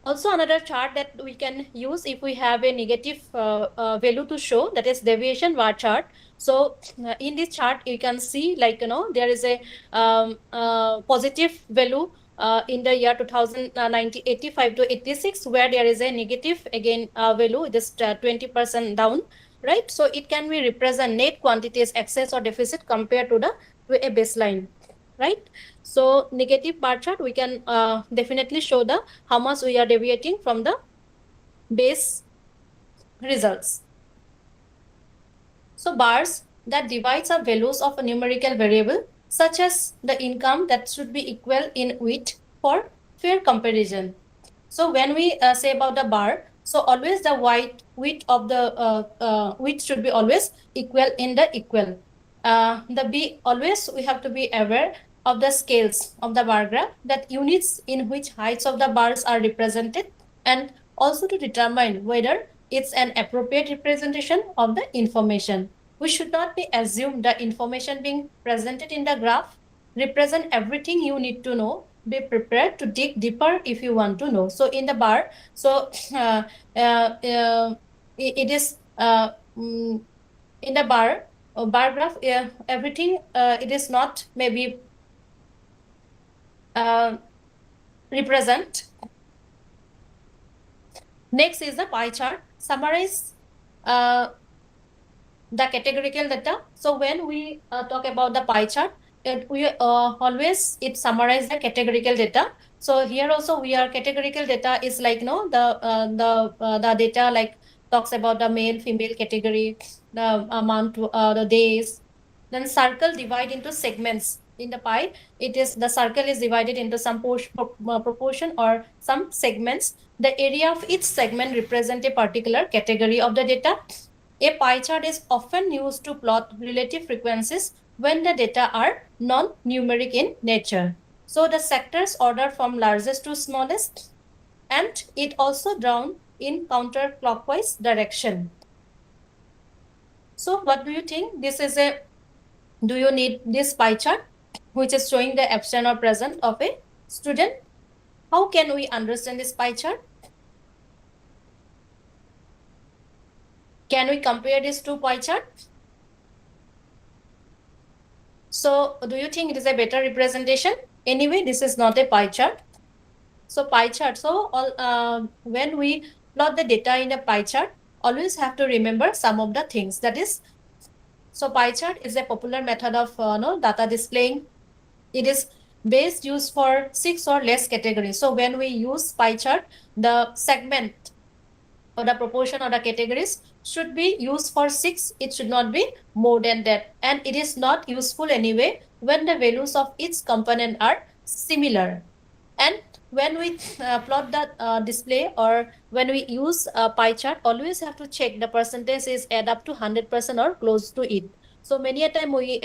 Speaker 3: Also, another chart that we can use if we have a negative value to show, that is deviation bar chart. So in this chart, you can see like, there is a positive value in the year 85 to 86, where there is a negative again value, just 20% down, right? So it can be represent net quantities excess or deficit compared to a baseline, right? So negative bar chart, we can definitely show the how much we are deviating from the base results. So bars that divides up values of a numerical variable, such as the income, that should be equal in width for fair comparison. So when we say about the bar, so always the width of the width should be always equal in the equal. Always we have to be aware of the scales of the bar graph, that units in which heights of the bars are represented, and also to determine whether it's an appropriate representation of the information. We should not be assumed the information being presented in the graph represent everything you need to know. Be prepared to dig deeper if you want to know. So in the bar, so it is in the bar graph, everything it is not maybe represent. Next is the pie chart. Summarize the categorical data. So when we talk about the pie chart, we always it summarize the categorical data. So here also we are categorical data is like the data like talks about the male female category, the amount the days. Then circle divide into segments in the pie. It is the circle is divided into some proportion or some segments. The area of each segment represent a particular category of the data. A pie chart is often used to plot relative frequencies when the data are non-numeric in nature. So the sectors order from largest to smallest, and it also drawn in counterclockwise direction. So what do you think? Do you need this pie chart, which is showing the absent or present of a student? How can we understand this pie chart? Can we compare these two pie charts? So do you think it is a better representation? Anyway, this is not a pie chart. So pie chart, so when we plot the data in a pie chart, always have to remember some of the things. That is, so pie chart is a popular method of data displaying. It is best used for 6 or less categories. So when we use pie chart, the segment or the proportion or the categories should be used for 6. It should not be more than that. And it is not useful anyway when the values of each component are similar. And when we plot the display or when we use a pie chart, always have to check the percentage is add up to 100% or close to it. So many a time we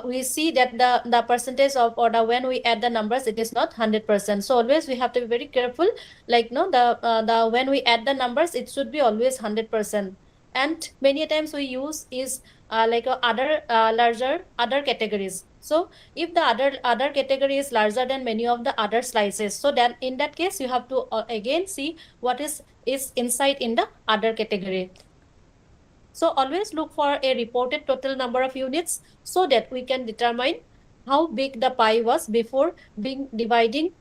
Speaker 3: we see that the percentage of or the when we add the numbers, it is not 100%. So always we have to be very careful. Like the when we add the numbers, it should be always 100%. And many times we use is like other larger other categories. So if the other category is larger than many of the other slices, so then in that case you have to again see what is is inside in the other category. So always look for a reported total number of units so that we can determine how big the pie was before being divided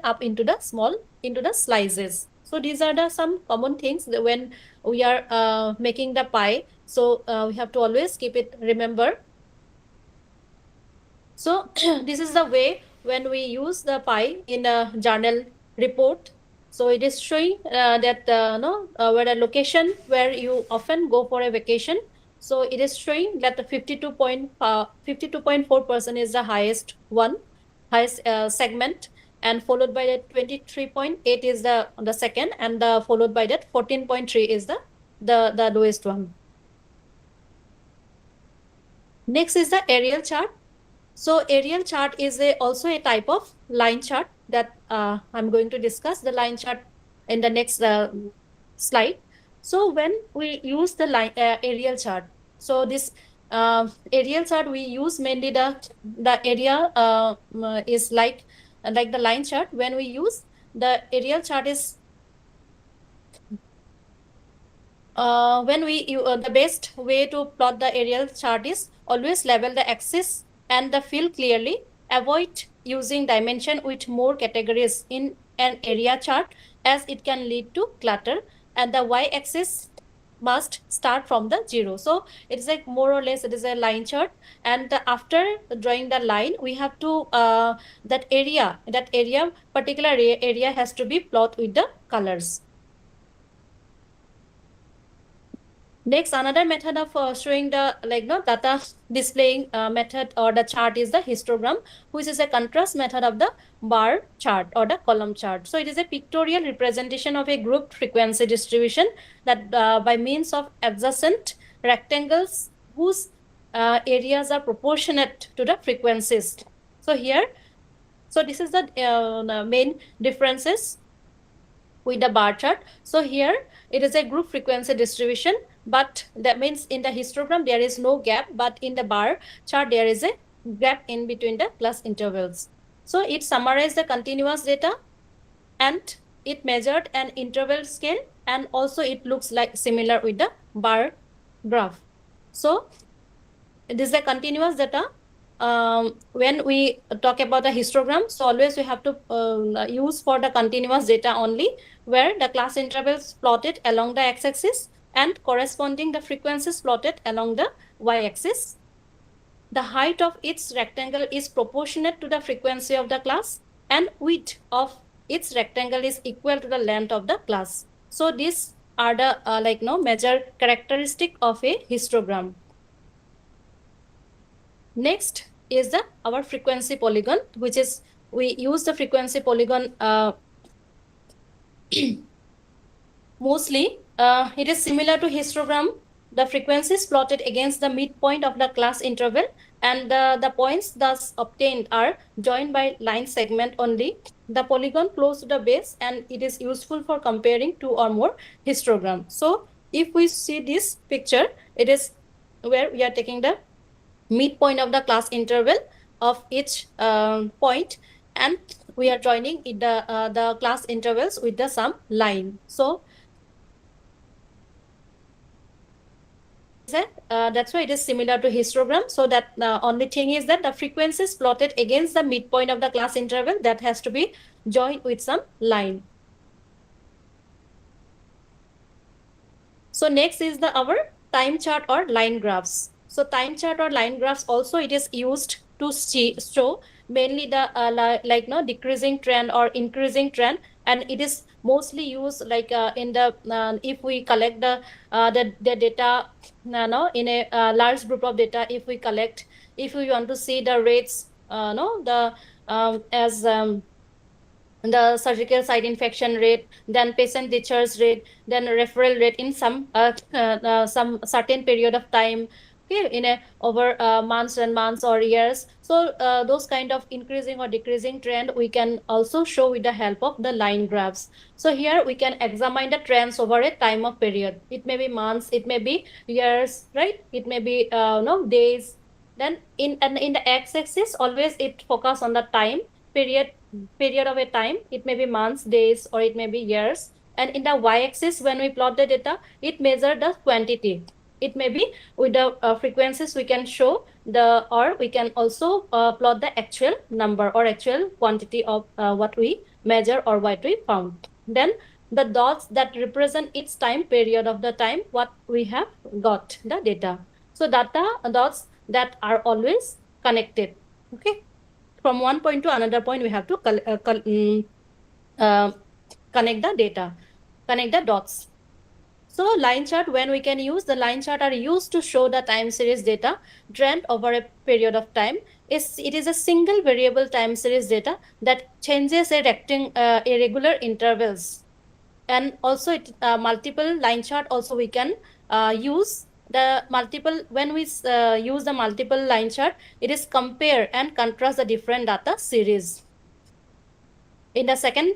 Speaker 3: up into the slices. So these are the some common things that when we are making the pie. So we have to always keep it remember. So this is the way when we use the pie in a journal report. So it is showing that where a location where you often go for a vacation. So it is showing that the 52.4% is the highest segment, and followed by the 23.8 is the second, and followed by that 14.3 is the lowest one. Next is the aerial chart. So aerial chart is also a type of line chart that I'm going to discuss the line chart in the next slide. So when we use the aerial chart, so this aerial chart we use mainly the area is like the line chart. When we use the aerial chart is the best way to plot the aerial chart is always level the axis and the fill clearly. Avoid using dimension with more categories in an area chart as it can lead to clutter, and the y-axis must start from the 0. So it's like more or less it is a line chart, and after drawing the line we have to particular area has to be plotted with the colors. Next, another method of showing the data displaying method or the chart is the histogram, which is a contrast method of the bar chart or the column chart. So it is a pictorial representation of a grouped frequency distribution that by means of adjacent rectangles whose areas are proportionate to the frequencies. So here, so this is the main differences with the bar chart. So here it is a group frequency distribution, but that means in the histogram there is no gap, but in the bar chart there is a gap in between the class intervals. So it summarizes the continuous data and it measured an interval scale, and also it looks like similar with the bar graph. So this is a continuous data. When we talk about the histogram, so always we have to use for the continuous data only, where the class intervals plotted along the x-axis and corresponding the frequencies plotted along the y-axis. The height of its rectangle is proportionate to the frequency of the class, and width of its rectangle is equal to the length of the class. So these are the major characteristic of a histogram. Next is our frequency polygon, which is we use the frequency polygon mostly. It is similar to histogram. The frequencies plotted against the midpoint of the class interval, and the points thus obtained are joined by line segment only. The polygon close to the base, and it is useful for comparing two or more histograms. So if we see this picture, it is where we are taking the midpoint of the class interval of each point, and we are joining the class intervals with the some line. So that's why it is similar to histogram. So that only thing is that the frequencies plotted against the midpoint of the class interval, that has to be joined with some line. So next is our time chart or line graphs. So time chart or line graphs also it is used to show mainly the decreasing trend or increasing trend, and it is mostly used in the if we collect the data in a large group of data. If we want to see the rates the surgical site infection rate, then patient discharge rate, then referral rate in some certain period of time, okay, in a over months and months or years. So those kind of increasing or decreasing trend we can also show with the help of the line graphs. So here we can examine the trends over a time of period. It may be months, it may be years, right? It may be days. Then in the x-axis always it focus on the time period of a time. It may be months, days, or it may be years. And in the y-axis, when we plot the data, it measures the quantity. It may be with the frequencies we can show the, or we can also plot the actual number or actual quantity of what we measure or what we found. Then the dots that represent its time period of the time what we have got the data. So data dots that are always connected. Okay, from one point to another point we have to uh, connect the data, connect the dots. So line chart, when we can use the line chart, are used to show the time series data trend over a period of time. It is a single variable time series data that changes a irregular intervals. And also it multiple line chart also we can use the multiple. When we use the multiple line chart, it is compare and contrast the different data series. In the second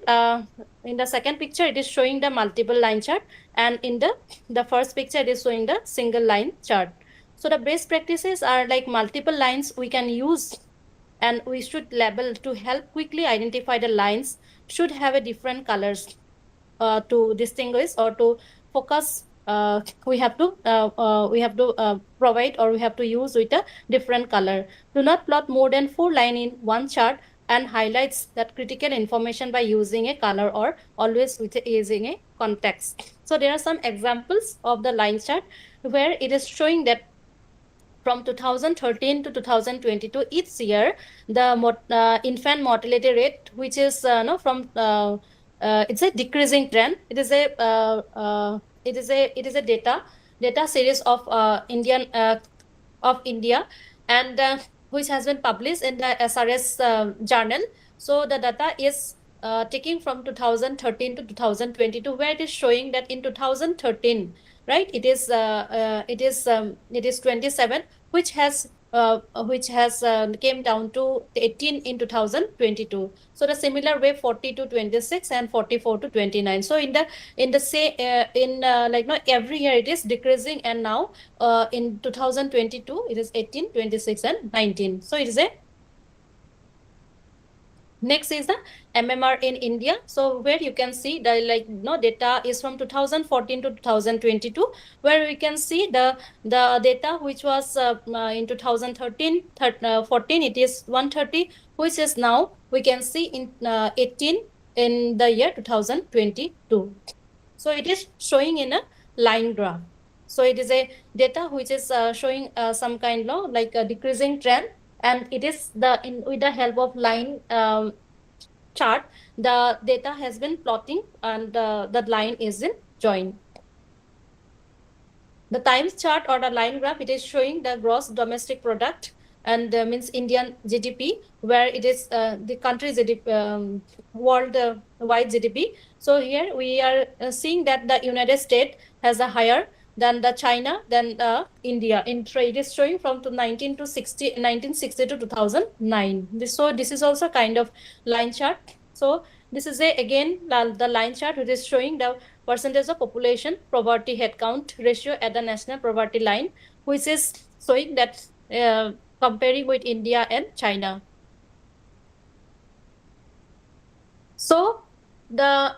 Speaker 3: picture it is showing the multiple line chart, and in the first picture it is showing the single line chart. So the best practices are like multiple lines we can use, and we should label to help quickly identify the lines should have a different colors to distinguish or to focus. We have to provide, or we have to use with a different color. Do not plot more than 4 lines in one chart, and highlights that critical information by using a color or always with using a context. So there are some examples of the line chart where it is showing that from 2013 to 2022 each year the infant mortality rate, which is no from it's a decreasing trend. It is a data series of India, and which has been published in the SRS journal. So the data is taking from 2013 to 2022, where it is showing that in 2013, right, it is 27, which has came down to 18 in 2022. So the similar way 40 to 26 and 44 to 29. So in the say in like no every year it is decreasing, and now in 2022 it is 18, 26 and 19. So it is a next is the MMR in India. So where you can see the data is from 2014 to 2022, where we can see the data which was in 2013 14 it is 130, which is now we can see in 18 in the year 2022. So it is showing in a line graph. So it is a data which is showing some kind of like a decreasing trend, and it is with the help of line chart, the data has been plotting, and the line is in join. The times chart or the line graph, it is showing the gross domestic product, and means Indian GDP, where it is the country's GDP, worldwide GDP. So here we are seeing that the United States has a higher than the China, than India. It is showing from 1960 to 2009. So this is also kind of line chart. So this is again the line chart, which is showing the percentage of population poverty headcount ratio at the national poverty line, which is showing that comparing with India and China. So the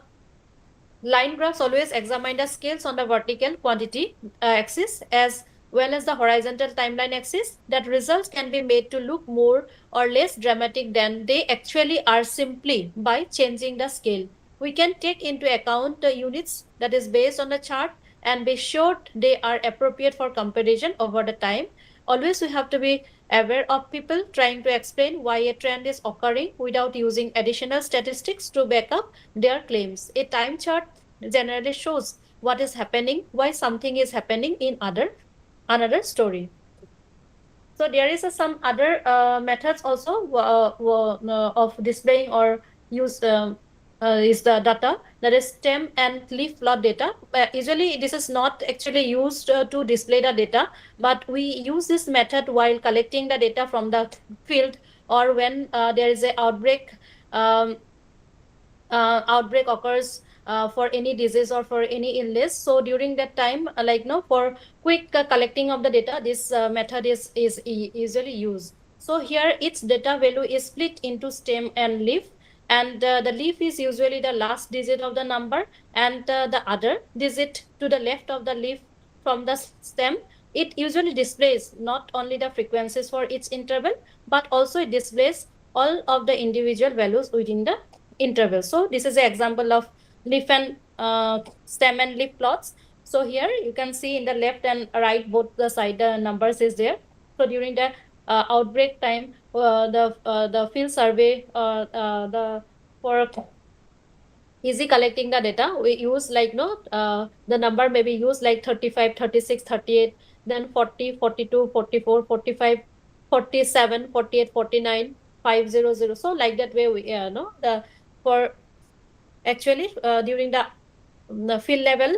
Speaker 3: line graphs always examine the scales on the vertical quantity axis as well as the horizontal timeline axis. That results can be made to look more or less dramatic than they actually are simply by changing the scale. We can take into account the units that is based on the chart and be sure they are appropriate for comparison over the time. Always we have to be aware of people trying to explain why a trend is occurring without using additional statistics to back up their claims. A time chart generally shows what is happening, why something is happening in another story. So there is some other methods also of displaying or use is the data, that is stem and leaf plot data. Usually this is not actually used to display the data, but we use this method while collecting the data from the field, or when there is an outbreak occurs for any disease or for any illness. So during that time, for quick collecting of the data, this method is usually used. So here its data value is split into stem and leaf. and the leaf is usually the last digit of the number, and the other digit to the left of the leaf from the stem. It usually displays not only the frequencies for each interval, but also it displays all of the individual values within the interval. So this is an example of leaf and stem and leaf plots. So here you can see in the left and right both the side the numbers is there. So during the outbreak time, the field survey, the for easy collecting the data, we use like no the number may be used like 35, 36, 38, then 40, 42, 44, 45, 47, 48, 49, 500. So like that way we no the for actually during the field level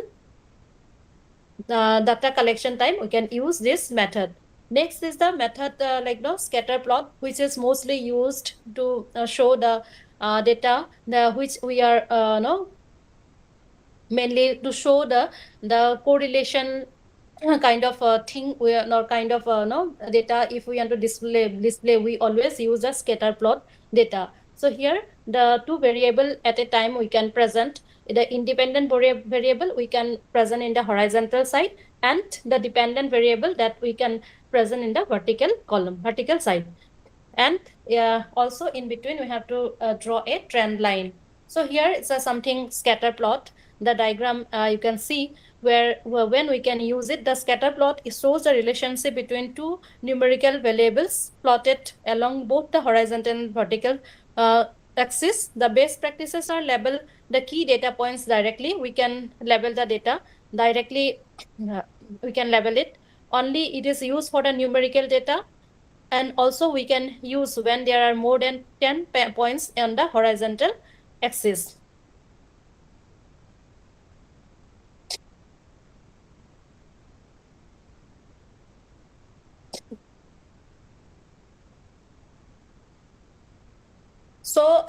Speaker 3: data collection time, we can use this method. Next is the method like the scatter plot, which is mostly used to show the data which we are no mainly to show the correlation kind of thing we are not kind of no data. If we want to display, we always use the scatter plot data. So here the two variable at a time we can present. The independent variable we can present in the horizontal side, and the dependent variable that we can present in the vertical column, vertical side. And also in between we have to draw a trend line. So here it's a something scatter plot. The diagram you can see where when we can use it, the scatter plot shows the relationship between two numerical variables plotted along both the horizontal and vertical axis. The best practices are label the key data points directly. We can label the data directly. We can label it. Only it is used for the numerical data, and also we can use when there are more than 10 points on the horizontal axis. So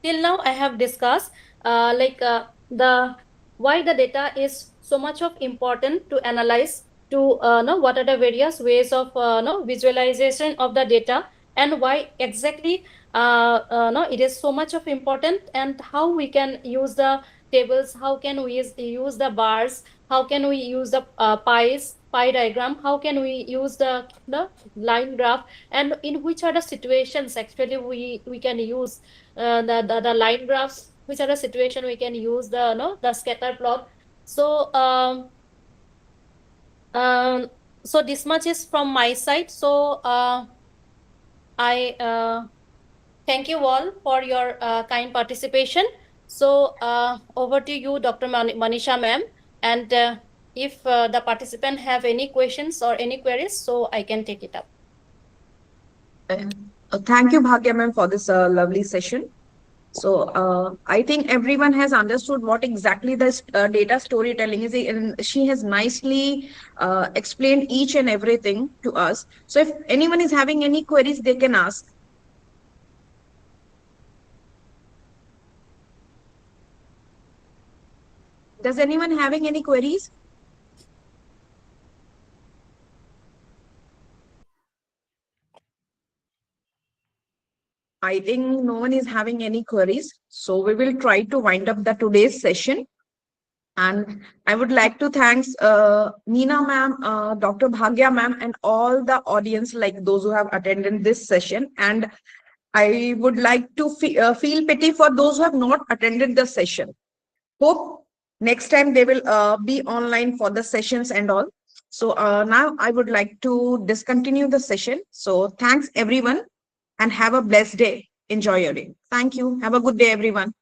Speaker 3: till now I have discussed the why the data is so much of important to analyze, to know what are the various ways of know visualization of the data, and why exactly no it is so much of important, and how we can use the tables, how can we use the bars, how can we use the pie diagram, how can we use the line graph, and in which are the situations actually we can use the line graphs, which are the situation we can use the no the scatter plot. So so this much is from my side. So I thank you all for your kind participation. So over to you, Dr. Manisha ma'am, and if the participant have any questions or any queries, so I can take it up.
Speaker 1: Thank you, Bhagya ma'am, for this lovely session. So I think everyone has understood what exactly this data storytelling is, and she has nicely explained each and everything to us. So if anyone is having any queries, they can ask. Does anyone having any queries? I think no one is having any queries. So we will try to wind up the today's session. And I would like to thanks Meena ma'am, Dr. Bhagya ma'am, and all the audience, like those who have attended this session. And I would like to feel pity for those who have not attended the session. Hope next time they will be online for the sessions and all. So now I would like to discontinue the session. So thanks everyone, and have a blessed day. Enjoy your day. Thank you. Have a good day, everyone.